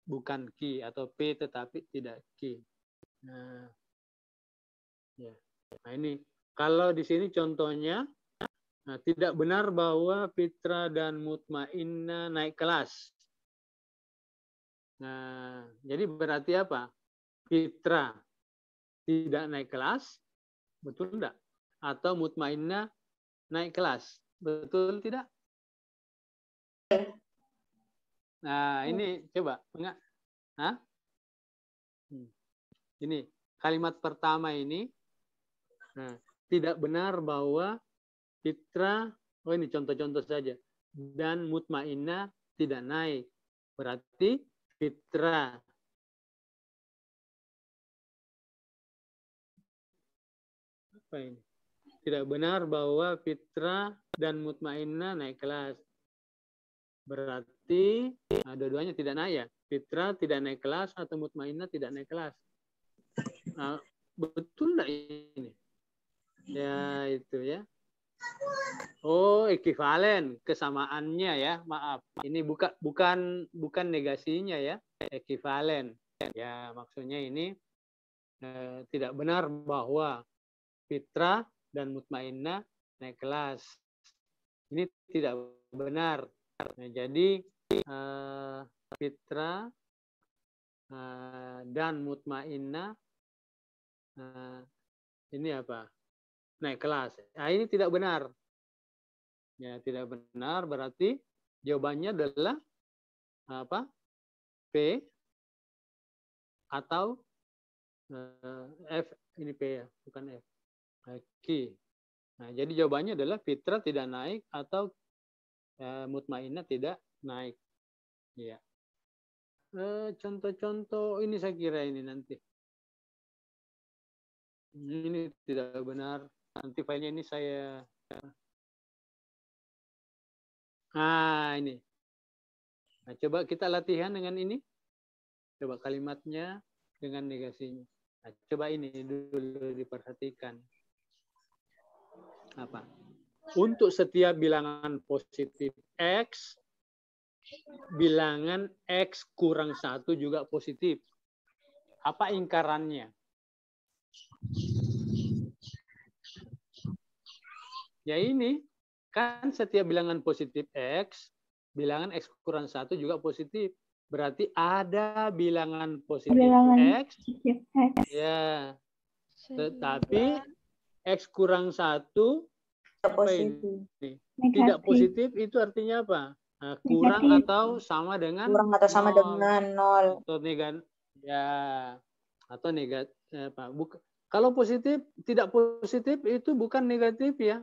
bukan Q, atau P tetapi tidak Q. Nah, ya. Nah, ini kalau di sini contohnya tidak benar bahwa Fitra dan Mutmainnah naik kelas. Nah, jadi berarti apa? Fitra tidak naik kelas, betul enggak? Atau Mutmainnah naik kelas, betul tidak? Nah, ini coba enggak? Hah? Ini kalimat pertama ini. Nah, tidak benar bahwa Fitra, oh ini contoh-contoh saja, dan Mutmainnah tidak naik. Berarti Fitra apa ini? Tidak benar bahwa Fitra dan Mutmainnah naik kelas. Berarti dua-duanya tidak naik ya. Fitra tidak naik kelas atau Mutmainnah tidak naik kelas. Nah, betul enggak ini? Ya, itu ya. Oh, ekuivalen, kesamaannya ya. Maaf. Ini bukan negasinya ya. Ekuivalen. Ya, maksudnya ini tidak benar bahwa Fitra dan Mutmainnah naik kelas. Ini tidak benar. Nah, jadi Fitra dan Mutmainnah ini apa? Naik kelas. Nah, ini tidak benar. Ya, tidak benar berarti jawabannya adalah apa? P atau F, ini P ya, bukan F. Q. Nah, jadi jawabannya adalah Fitra tidak naik atau Mutmainnah tidak naik. Ya. Contoh-contoh ini saya kira ini nanti. Ini tidak benar. Nanti filenya ini saya. Nah, ini. Nah, coba kita latihan dengan ini. Coba kalimatnya dengan negasinya. Nah, coba ini dulu diperhatikan. Apa? Untuk setiap bilangan positif X, bilangan X kurang 1 juga positif. Apa ingkarannya? Ya ini, kan setiap bilangan positif X, bilangan X kurang 1 juga positif. Berarti ada bilangan positif X. Ya. Tetapi X kurang 1 apa ini? Tidak positif itu artinya apa? Nah, kurang atau sama dengan nol. Atau negatif. Ya. Atau negatif apa? Kalau positif, tidak positif itu bukan negatif ya.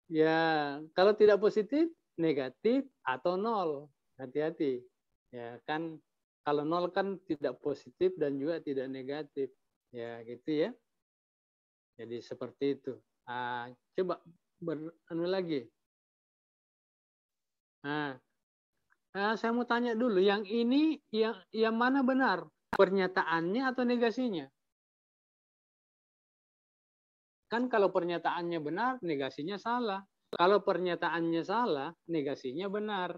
Ya, kalau tidak positif, negatif atau nol. Hati-hati. Ya kan, Kalau 0 kan tidak positif dan juga tidak negatif. Ya, gitu ya. Jadi seperti itu. Coba lagi. Saya mau tanya dulu, yang ini yang mana benar? Pernyataannya atau negasinya? Kan kalau pernyataannya benar, negasinya salah. Kalau pernyataannya salah, negasinya benar.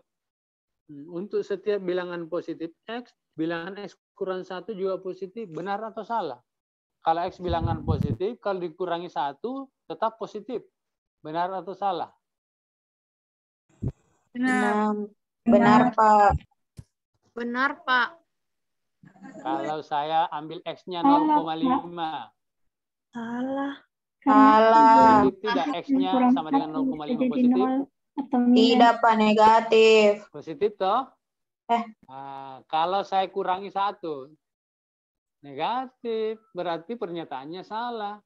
Untuk setiap bilangan positif X, bilangan X kurang 1 juga positif. Benar atau salah? Kalau X bilangan positif, kalau dikurangi 1, tetap positif. Benar atau salah?
Benar. Benar, Pak.
Benar, Pak.
Kalau saya ambil X-nya 0,5.
Salah.
Salah.
Positif tidak? X-nya sama dengan 0,5 positif?
Tidak, Pak, negatif.
Positif toh? Kalau saya kurangi 1, negatif. Berarti pernyataannya salah.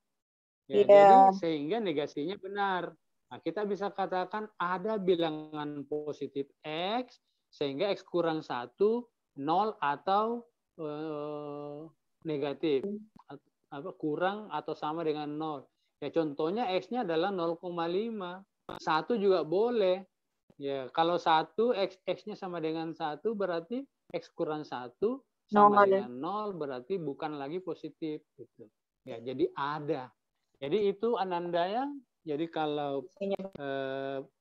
Ya, jadi sehingga negasinya benar. Nah, kita bisa katakan ada bilangan positif X, sehingga X kurang 1, 0 atau negatif. Kurang atau sama dengan 0. Ya, contohnya X-nya adalah 0,5. 1 juga boleh. Ya, kalau 1, X-nya sama dengan 1, berarti X kurang 1 sama dengan 0, berarti bukan lagi positif. Gitu. Ya, jadi ada. Jadi itu Anandaya. Jadi kalau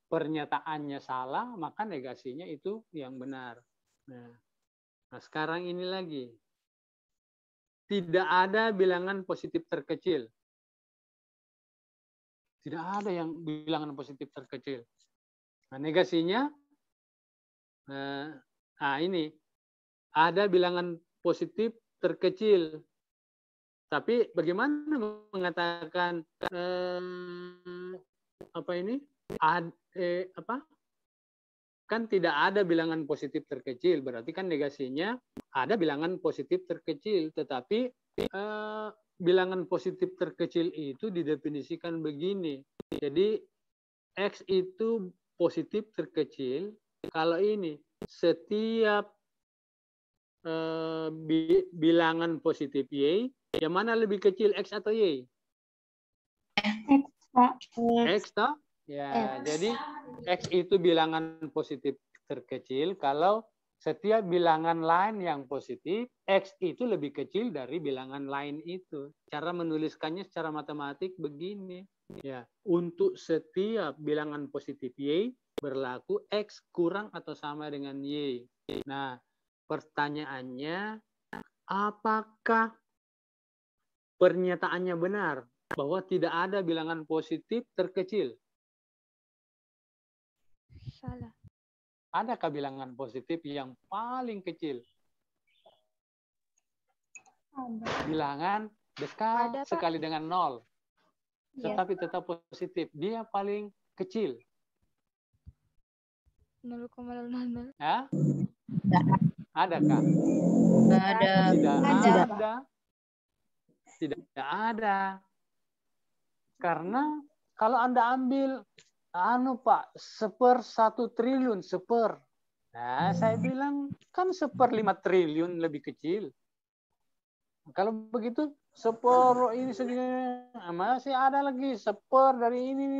pernyataannya salah, maka negasinya itu yang benar. Nah, sekarang ini lagi. Tidak ada bilangan positif terkecil. Tidak ada yang bilangan positif terkecil. Nah, negasinya, ini. Ada bilangan positif terkecil. Tapi bagaimana mengatakan kan tidak ada bilangan positif terkecil, berarti kan negasinya ada bilangan positif terkecil, tetapi bilangan positif terkecil itu didefinisikan begini. Jadi X itu positif terkecil kalau ini setiap bilangan positif Y, yang mana lebih kecil, X atau Y? X toh? Ya, jadi X itu bilangan positif terkecil kalau setiap bilangan lain yang positif, X itu lebih kecil dari bilangan lain itu. Cara menuliskannya secara matematik begini. Ya, untuk setiap bilangan positif Y berlaku X kurang atau sama dengan Y. Nah, pertanyaannya, apakah pernyataannya benar bahwa tidak ada bilangan positif terkecil?
Salah.
Adakah bilangan positif yang paling kecil? Bilangan dekat sekali dengan 0. Tetapi tetap positif. Dia paling kecil.
0,00.
Ya? Adakah?
Ada.
Tidak ada. Karena kalau Anda ambil Pak, 1/1 triliun, Nah, saya bilang kan 1/5 triliun lebih kecil. Kalau begitu 1/4 ini segini, masih ada lagi 1/4 dari ini.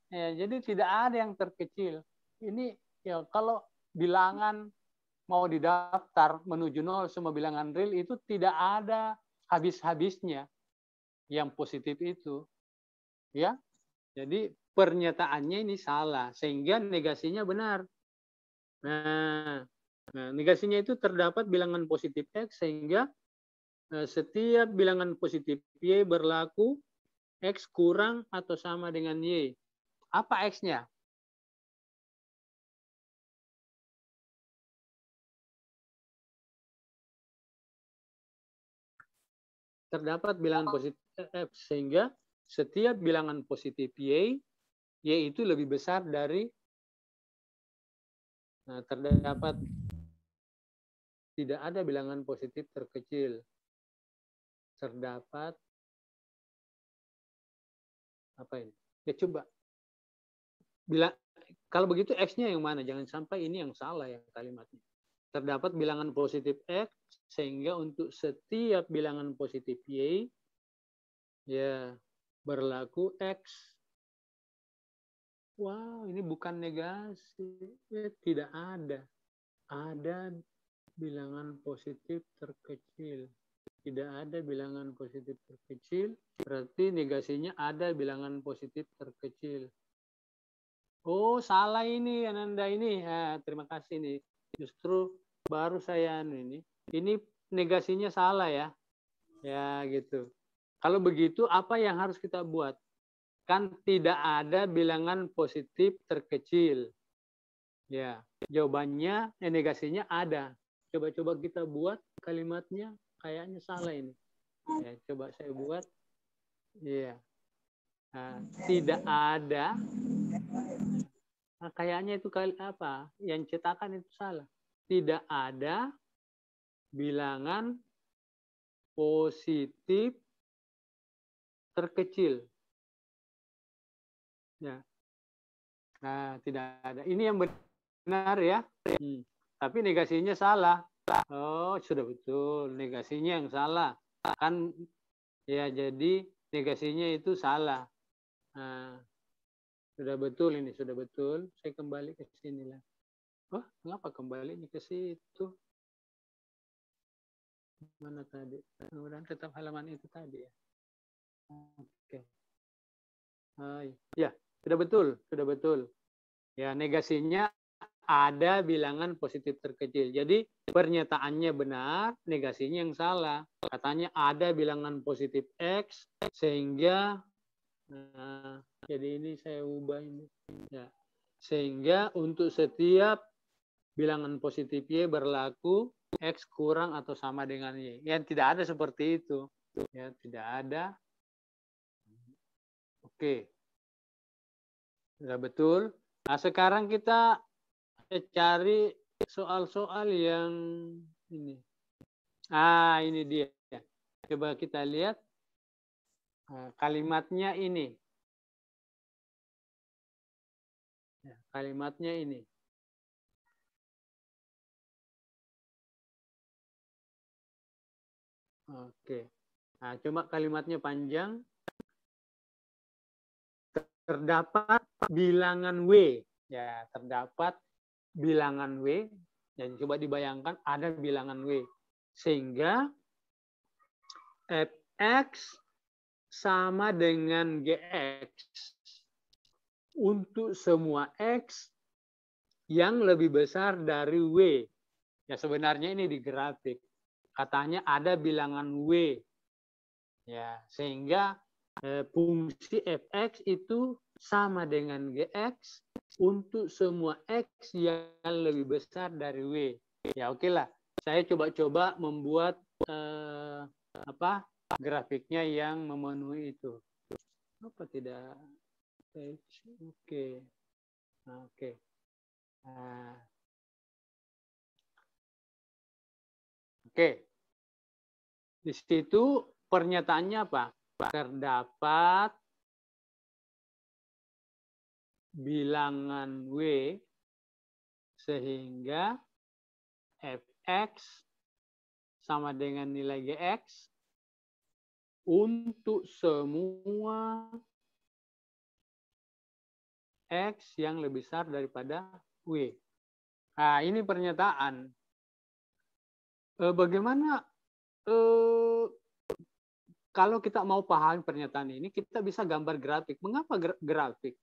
Ya, jadi tidak ada yang terkecil. Ini ya kalau bilangan mau didaftar menuju 0 semua bilangan real itu tidak ada habis-habisnya yang positif itu. Ya. Jadi pernyataannya ini salah sehingga negasinya benar. Nah, negasinya itu terdapat bilangan positif X sehingga setiap bilangan positif Y berlaku X kurang atau sama dengan Y. Apa X-nya? Terdapat bilangan positif X sehingga setiap bilangan positif Y itu lebih besar dari terdapat tidak ada bilangan positif terkecil. Terdapat apa ini? Ya coba. Kalau begitu X-nya yang mana? Jangan sampai ini yang salah yang kalimatnya. terdapat bilangan positif X, sehingga untuk setiap bilangan positif Y, ya, berlaku X. Wow, ini bukan negasi. Ya, tidak ada. Ada bilangan positif terkecil. Tidak ada bilangan positif terkecil, berarti negasinya ada bilangan positif terkecil. Oh, salah ini, Ananda ini. Ya, terima kasih nih. Justru baru saya ini. Ini negasinya salah ya. Ya, gitu. Kalau begitu, apa yang harus kita buat? Kan tidak ada bilangan positif terkecil. Ya, jawabannya negasinya ada. Coba-coba kita buat kalimatnya, kayaknya salah ini. Ya, coba saya buat. Iya. Nah, tidak ada. Nah, kayaknya itu apa? Yang cetakan itu salah. Tidak ada bilangan positif terkecil. Ya. Nah, tidak ada. Ini yang benar ya. Tapi negasinya salah. Oh, sudah betul. Negasinya yang salah. Kan ya, jadi negasinya itu salah. Nah, sudah betul ini, sudah betul. Saya kembali ke sini lah. Oh, kenapa kembali ke situ? Mana tadi? Mudah-mudahan tetap halaman itu tadi ya. Oke. Ya, sudah betul, sudah betul. Ya, negasinya ada bilangan positif terkecil. Jadi pernyataannya benar, negasinya yang salah. Katanya ada bilangan positif X, sehingga jadi ini saya ubah ini. Ya. Sehingga untuk setiap bilangan positif Y berlaku X kurang atau sama dengan Y. Yang tidak ada seperti itu. Ya, tidak ada. Oke. Sudah betul. Nah, sekarang kita cari soal-soal yang ini. Ini dia. Coba kita lihat kalimatnya ini. Kalimatnya ini. Oke. Nah, cuma kalimatnya panjang. Terdapat bilangan W. Ya, terdapat bilangan W. Dan coba dibayangkan ada bilangan W. Sehingga Fx sama dengan Gx untuk semua X yang lebih besar dari W. Ya, sebenarnya ini di grafik. Katanya ada bilangan W. Ya, sehingga fungsi Fx itu sama dengan Gx untuk semua X yang lebih besar dari W. Ya, oke lah. Saya coba-coba membuat grafiknya yang memenuhi itu. Apa tidak? Oke. Oke. Oke. Di situ pernyataannya apa? Terdapat bilangan W sehingga Fx sama dengan nilai Gx untuk semua X yang lebih besar daripada W. Nah, ini pernyataan. Bagaimana kalau kita mau paham pernyataan ini, kita bisa gambar grafik. Mengapa grafik?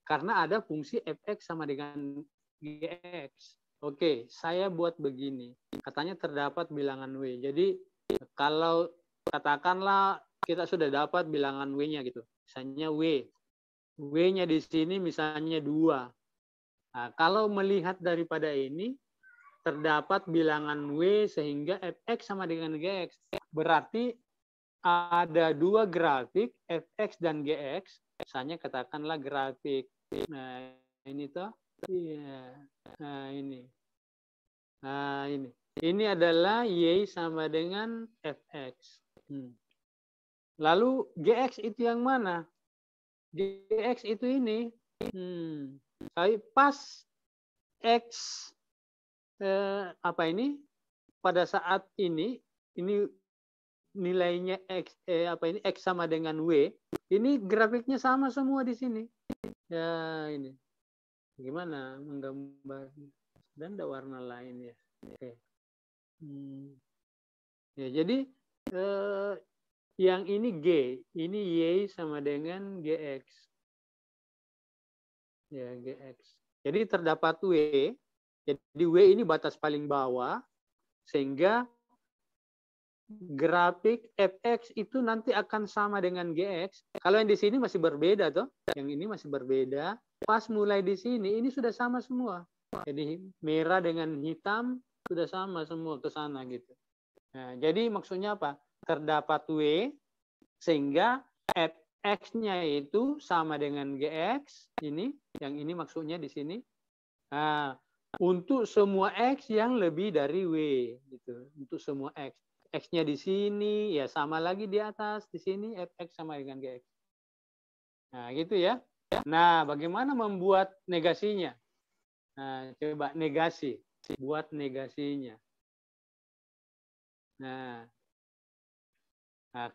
Karena ada fungsi Fx sama dengan Gx. Oke, saya buat begini. Katanya terdapat bilangan W. Jadi, kalau katakanlah kita sudah dapat bilangan W-nya gitu. Misalnya W. W-nya di sini misalnya 2. Nah, kalau melihat daripada ini, terdapat bilangan W sehingga Fx sama dengan Gx. Berarti ada 2 grafik, Fx dan Gx. Misalnya katakanlah grafik. Nah, ini toh. Iya. Nah, ini. Nah, ini. Ini adalah Y sama dengan Fx. Lalu Gx itu yang mana? Gx itu ini. Tapi pas X apa ini? Pada saat ini nilainya X, X sama dengan W, ini grafiknya sama semua di sini. Ya, ini. Gimana menggambar? Dan ada warna lain ya. Oke. Ya, jadi yang ini G, ini Y sama dengan GX. Ya, GX. Jadi terdapat W. Jadi W ini batas paling bawah, sehingga grafik fx itu nanti akan sama dengan gx. Kalau yang di sini masih berbeda toh, yang ini masih berbeda. Pas mulai di sini ini sudah sama semua. Jadi merah dengan hitam sudah sama semua ke sana gitu. Nah, jadi maksudnya apa? Terdapat w sehingga fx-nya itu sama dengan gx. Ini yang ini maksudnya di sini. Nah, untuk semua x yang lebih dari w gitu. Untuk semua x. X-nya di sini, ya sama lagi di atas. Di sini fx sama dengan gx. Nah, gitu ya. Nah, bagaimana membuat negasinya? Nah, coba negasi. Buat negasinya. Nah,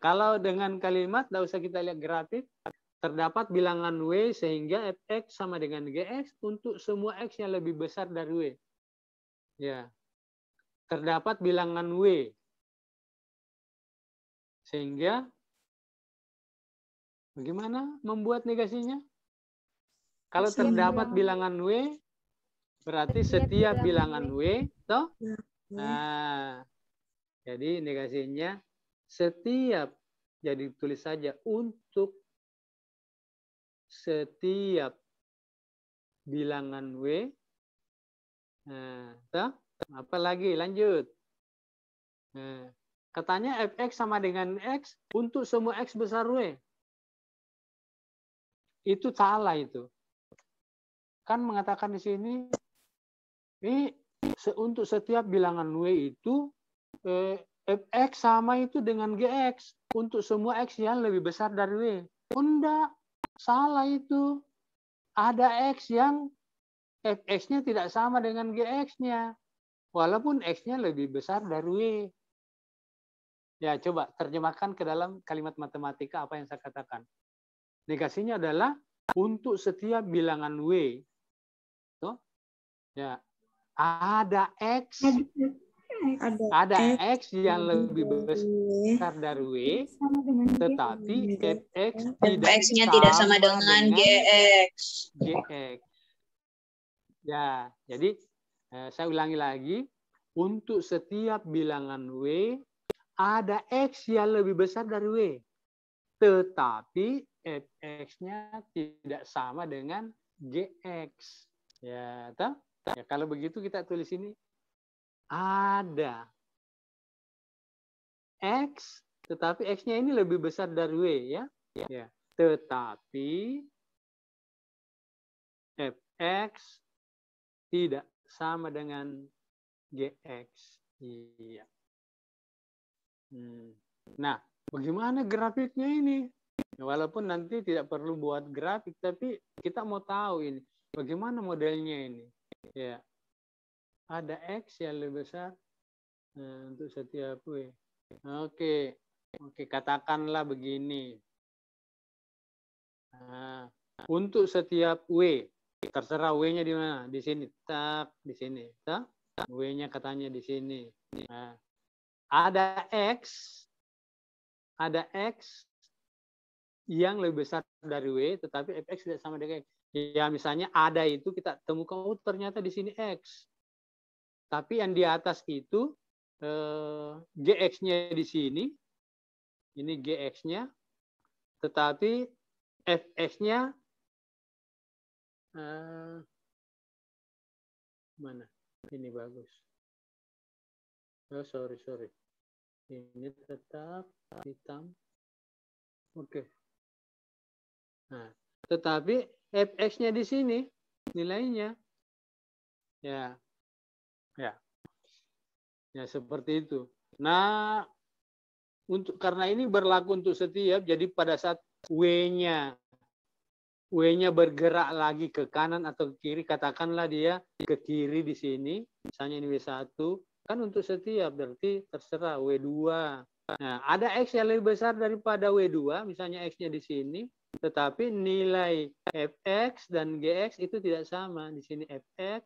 kalau dengan kalimat, tidak usah kita lihat grafik. Terdapat bilangan W sehingga fx sama dengan gx untuk semua x yang lebih besar dari W. Ya. Terdapat bilangan W. Sehingga bagaimana membuat negasinya? Kalau terdapat bilangan W, berarti setiap bilangan W, toh? Nah, jadi negasinya setiap, jadi tulis saja untuk setiap bilangan W. Nah, toh? Apa lagi? Lanjut. Nah, katanya fx sama dengan x untuk semua x besar W. Itu salah itu. Kan mengatakan di sini, ini untuk setiap bilangan W itu fx sama itu dengan gx untuk semua x yang lebih besar dari W. Oh, enggak, salah itu. Ada x yang fx-nya tidak sama dengan gx-nya. Walaupun x-nya lebih besar dari W. Ya, coba terjemahkan ke dalam kalimat matematika apa yang saya katakan. Negasinya adalah untuk setiap bilangan W. Tuh. Ya, ada X yang lebih besar dari W, tetapi fx-nya
tidak sama dengan gx.
Ya, jadi saya ulangi lagi. Untuk setiap bilangan W, ada X yang lebih besar dari W. Tetapi fx-nya tidak sama dengan gx. Ya, toh? Ya, kalau begitu kita tulis ini. Ada X, tetapi X-nya ini lebih besar dari W. Ya. Ya. Tetapi fx tidak sama dengan gx. Iya. Nah, bagaimana grafiknya ini? Walaupun nanti tidak perlu buat grafik, tapi kita mau tahu ini. Bagaimana modelnya ini? Ya, ada X yang lebih besar untuk setiap W. Oke, katakanlah begini. Nah, untuk setiap W, terserah W-nya di mana? Di sini, tak di sini, tak. W-nya katanya di sini. Nah, ada X yang lebih besar dari W, tetapi fx tidak sama dengan X. Ya, misalnya ada itu kita temukan, oh ternyata di sini X. Tapi yang di atas itu, gx-nya di sini, ini gx-nya, tetapi fx-nya, mana? Ini bagus. Oh, sorry. Ini tetap hitam. Oke. Nah, tetapi fx-nya di sini nilainya. Ya, seperti itu. Nah, karena ini berlaku untuk setiap, jadi pada saat W-nya W-nya bergerak lagi ke kanan atau ke kiri, katakanlah dia ke kiri di sini, misalnya ini W1, kan untuk setiap berarti terserah W2. Nah, ada X yang lebih besar daripada W2, misalnya X-nya di sini, tetapi nilai Fx dan Gx itu tidak sama. Di sini Fx,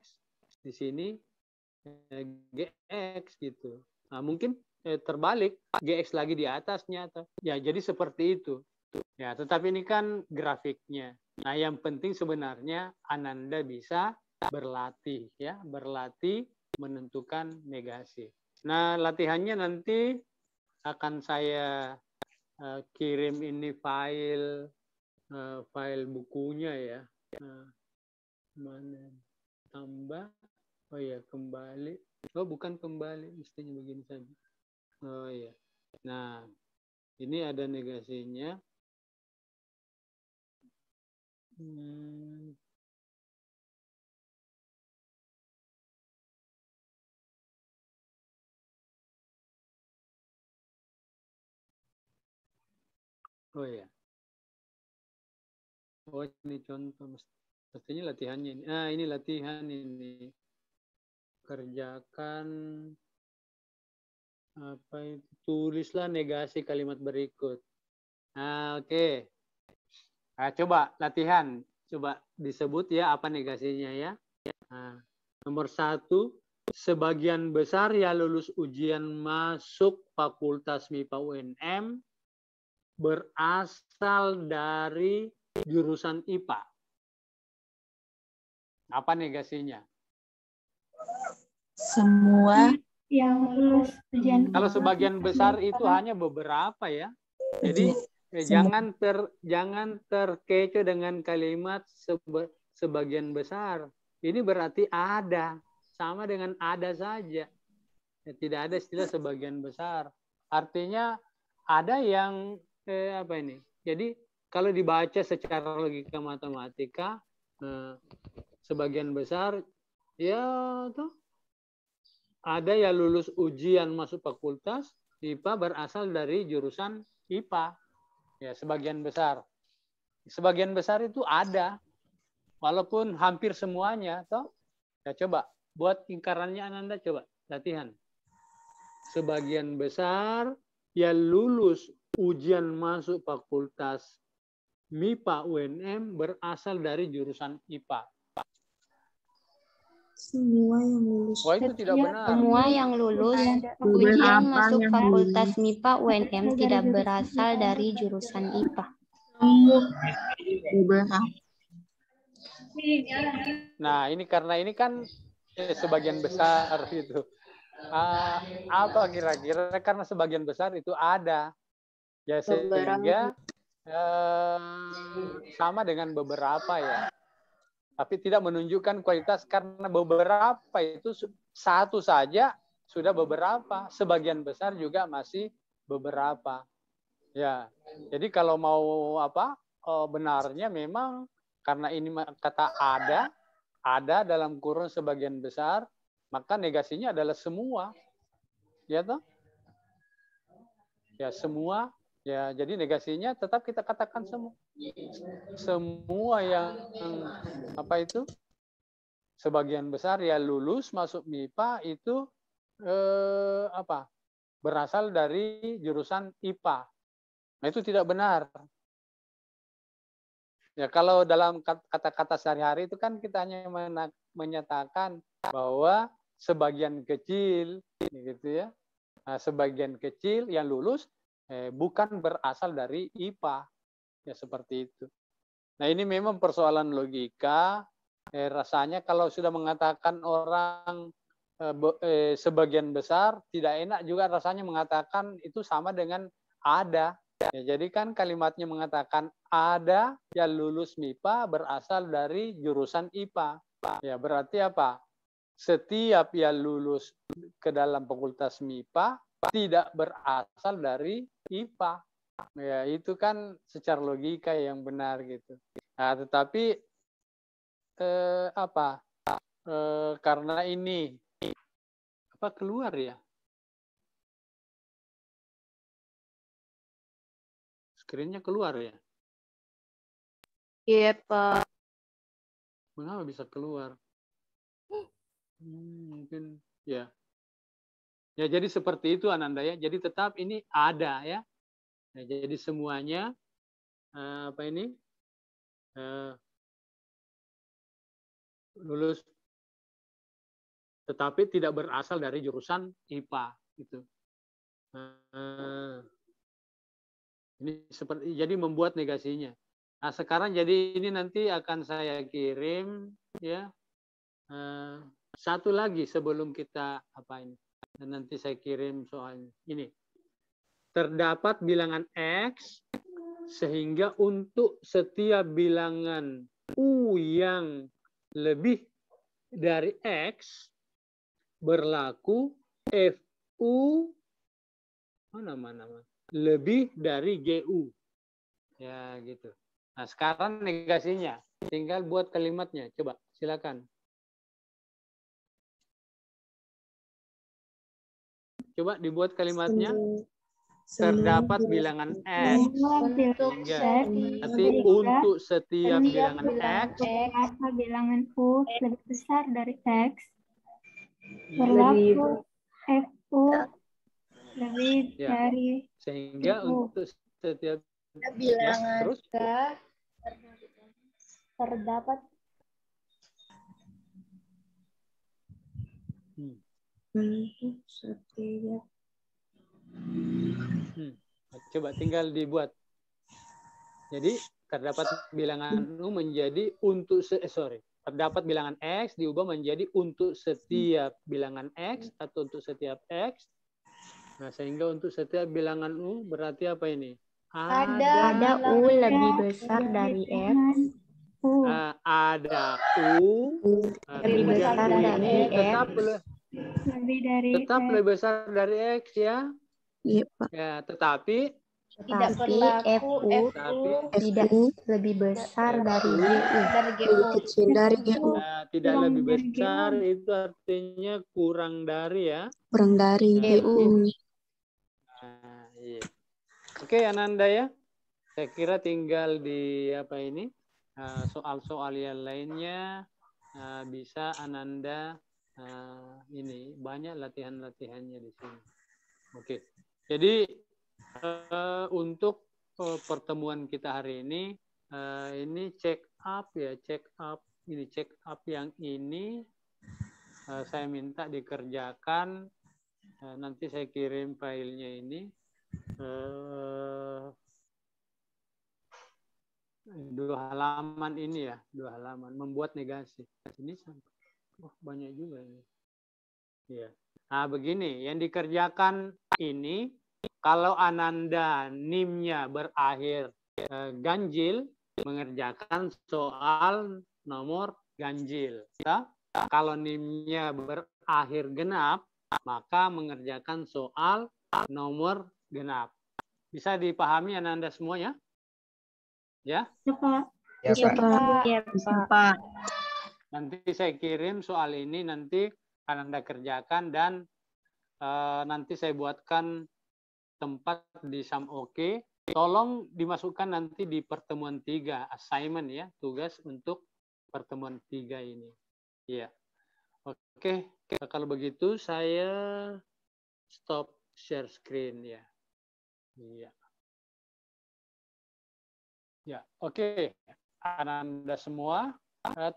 di sini Gx gitu. Nah, mungkin terbalik, Gx lagi di atasnya. Atau, ya, jadi seperti itu. Ya, tetapi ini kan grafiknya. Nah, yang penting sebenarnya Ananda bisa berlatih, ya, berlatih menentukan negasi. Nah, latihannya nanti akan saya kirim ini file bukunya ya. Mana tambah? Oh ya, kembali. Oh, bukan kembali, mestinya begini saja. Oh ya. Nah, ini ada negasinya. Oh ya. Oh, ini contoh. Mestinya latihannya ini. Ah, ini latihan ini. Kerjakan apa itu? Tulislah negasi kalimat berikut. Nah, oke. Nah, coba latihan. Coba disebut ya apa negasinya ya. Nah, nomor 1, sebagian besar yang lulus ujian masuk Fakultas MIPA UNM berasal dari jurusan IPA. Apa negasinya?
Semua
yang lulus ujian.
Kalau sebagian besar itu hanya beberapa ya. Jadi jangan terkecoh dengan kalimat sebagian besar. Ini berarti ada, sama dengan ada saja. Tidak ada istilah sebagian besar. Artinya ada yang apa ini? Jadi kalau dibaca secara logika matematika, sebagian besar ya tuh ada yang lulus ujian masuk fakultas IPA berasal dari jurusan IPA. Ya, sebagian besar. Sebagian besar itu ada. Walaupun hampir semuanya. Toh. Ya, coba. Buat lingkarannya Ananda, coba. Latihan. Sebagian besar yang lulus ujian masuk fakultas MIPA UNM berasal dari jurusan IPA.
semua yang lulus.
Wah, itu tidak benar.
Semua yang lulus ujian masuk Fakultas MIPA UNM tidak berasal dari jurusan IPA.
Nah, ini karena ini kan sebagian besar itu. Apa kira-kira karena sebagian besar itu ada. Ya sehingga sama dengan beberapa ya. Tapi tidak menunjukkan kualitas karena beberapa itu satu saja sudah beberapa, sebagian besar juga masih beberapa. Ya. Jadi kalau mau apa? Benarnya memang karena ini kata ada dalam kurun sebagian besar, maka negasinya adalah semua. Ya toh? Ya, semua. Ya, jadi negasinya tetap kita katakan semua. Semua yang apa itu? Sebagian besar ya lulus masuk MIPA itu apa? Berasal dari jurusan IPA. Nah, itu tidak benar. Ya, kalau dalam kata-kata sehari-hari itu kan kita hanya menyatakan bahwa sebagian kecil gitu ya. Nah, sebagian kecil yang lulus bukan berasal dari IPA. Ya, seperti itu. Nah, ini memang persoalan logika. Rasanya kalau sudah mengatakan orang sebagian besar, tidak enak juga rasanya mengatakan itu sama dengan ada. Ya, jadi kan kalimatnya mengatakan ada yang lulus MIPA berasal dari jurusan IPA. Ya, berarti apa? Setiap yang lulus ke dalam fakultas MIPA tidak berasal dari IPA. Ya, itu kan secara logika yang benar gitu. Nah, tetapi apa? Karena ini apa keluar ya? Screen-nya keluar ya?
Iya, Pak.
Mengapa bisa keluar? Mungkin ya. Ya jadi seperti itu Ananda ya. Jadi tetap ini ada ya. Nah, jadi semuanya apa ini lulus, tetapi tidak berasal dari jurusan IPA gitu. Ini seperti jadi membuat negasinya. Nah sekarang jadi ini nanti akan saya kirim ya satu lagi sebelum kita apa ini. Dan nanti saya kirim soal ini. Terdapat bilangan X sehingga untuk setiap bilangan U yang lebih dari X berlaku FU mana lebih dari GU. Ya gitu. Nah, sekarang negasinya. Tinggal buat kalimatnya. Coba, silakan. Coba dibuat kalimatnya. Terdapat bilangan X. Nanti untuk setiap bilangan X.
Bilangan U lebih besar dari X. Berlaku FU lebih dari
sehingga untuk setiap
bilangan
terus
terdapat setiap
coba tinggal dibuat. Jadi terdapat bilangan U menjadi untuk terdapat bilangan X diubah menjadi untuk setiap bilangan X atau untuk setiap X. Nah, sehingga untuk setiap bilangan U berarti apa ini?
Ada U lebih besar dari X.
Ada U
Lebih besar dari X.
Tetap lebih besar dari X ya.
Iya, Pak.
Ya, tetapi
FU tidak lebih besar dari GU.
Lebih kecil dari GU.
Tidak lebih besar itu artinya kurang dari ya.
Kurang dari GU.
Nah, iya. Oke, Ananda ya. Saya kira tinggal di apa ini soal-soal yang lainnya bisa Ananda ini banyak latihan-latihannya di sini. Oke. Jadi untuk pertemuan kita hari ini check up yang ini saya minta dikerjakan. Nanti saya kirim filenya ini. 2 halaman ini ya, 2 halaman membuat negasi. Ini banyak juga ini. Ya. Nah, begini, yang dikerjakan ini kalau Ananda NIM-nya berakhir ganjil, mengerjakan soal nomor ganjil. Ya. Kalau NIM-nya berakhir genap, maka mengerjakan soal nomor genap. Bisa dipahami Ananda semua ya? Ya?
Ya, Pak.
Nanti saya kirim soal ini, nanti Ananda kerjakan dan nanti saya buatkan tempat di SAMOKE. Tolong dimasukkan nanti di pertemuan 3, assignment ya, tugas untuk pertemuan 3 ini. Iya. Oke, kalau begitu saya stop share screen ya. Iya. Ya, oke. Ananda semua,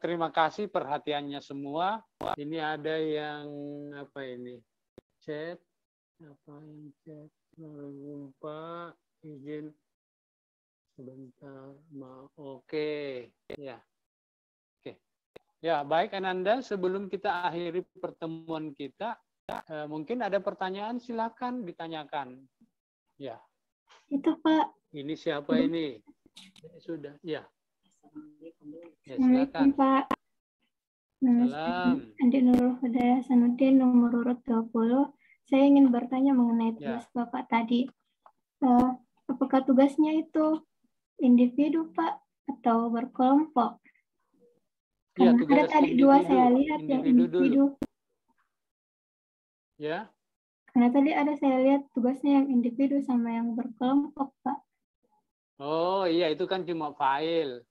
terima kasih perhatiannya semua. Ini ada yang apa ini? Chat, apa yang chat? Lupa izin sebentar. Oke, ya. Oke. Ya, baik Ananda, sebelum kita akhiri pertemuan kita, mungkin ada pertanyaan silakan ditanyakan. Ya.
Itu Pak.
Ini siapa ini? Sudah, ya. Ya,
Assalamualaikum
silakan.
Pak. Nama
Salam.
saya Andi Nurul Hudaya Hasanuddin, nomor urut 20. Saya ingin bertanya mengenai tugas Bapak tadi. Apakah tugasnya itu individu Pak atau berkelompok?
Ya,
Karena ada tadi dua saya lihat yang individu.
Ya.
Karena tadi ada saya lihat tugasnya yang individu sama yang berkelompok Pak.
Oh iya, itu kan cuma file.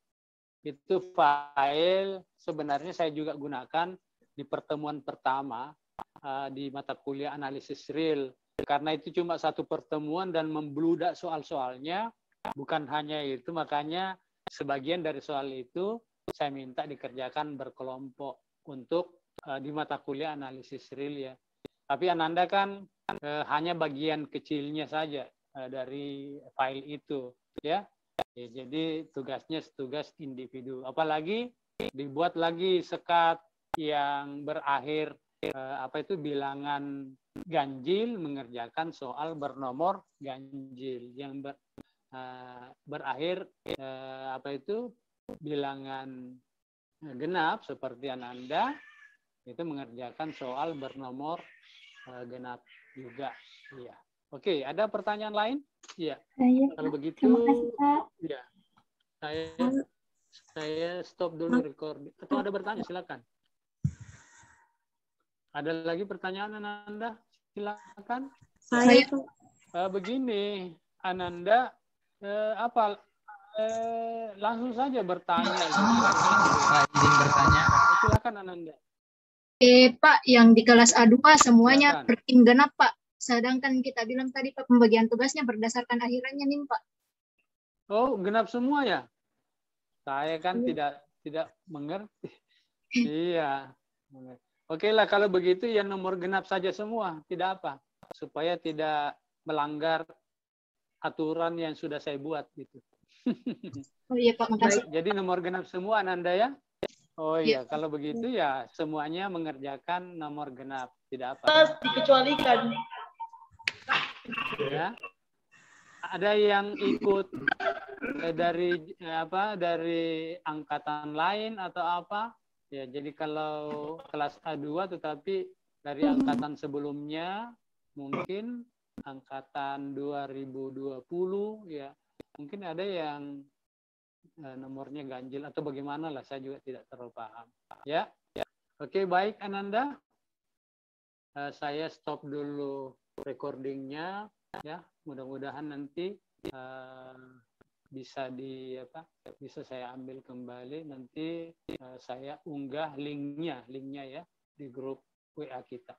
itu file sebenarnya saya juga gunakan di pertemuan pertama di mata kuliah analisis real. Karena itu cuma satu pertemuan dan membludak soal-soalnya, bukan hanya itu, makanya sebagian dari soal itu saya minta dikerjakan berkelompok untuk di mata kuliah analisis real ya. Tapi Ananda kan hanya bagian kecilnya saja dari file itu ya. Jadi tugasnya tugas individu. Apalagi dibuat lagi sekat yang berakhir bilangan ganjil mengerjakan soal bernomor ganjil yang berakhir bilangan genap seperti Ananda itu mengerjakan soal bernomor genap juga. Iya. Oke, ada pertanyaan lain? Iya. Kalau begitu, ya, saya stop dulu recording. Atau ada bertanya, silakan. Ada lagi pertanyaan Ananda? Silakan.
Saya
begini, Ananda, langsung saja bertanya.
Pak, izin bertanya.
Silakan Ananda.
Pak, yang di kelas A2 semuanya
Silakan.
bertim genap, Pak. Sedangkan kita bilang tadi Pak pembagian tugasnya berdasarkan akhirannya nih, Pak.
Oh, genap semua ya? Saya kan tidak mengerti. Iya. Oke lah, kalau begitu ya nomor genap saja semua, tidak apa. Supaya tidak melanggar aturan yang sudah saya buat gitu.
Oh iya Pak, makasih.
Jadi nomor genap semua Ananda ya? Oh iya,
Ya.
kalau begitu ya semuanya mengerjakan nomor genap, tidak apa.
Dikecualikan.
Ya. Ada yang ikut dari angkatan lain atau apa? Ya, jadi kalau kelas A2 tetapi dari angkatan sebelumnya mungkin angkatan 2020 ya. Mungkin ada yang nomornya ganjil atau bagaimana lah, saya juga tidak terlalu paham. Ya. Oke, baik Ananda. Saya stop dulu recordingnya ya. Mudah-mudahan nanti bisa saya ambil kembali, nanti saya unggah linknya ya di grup WA kita.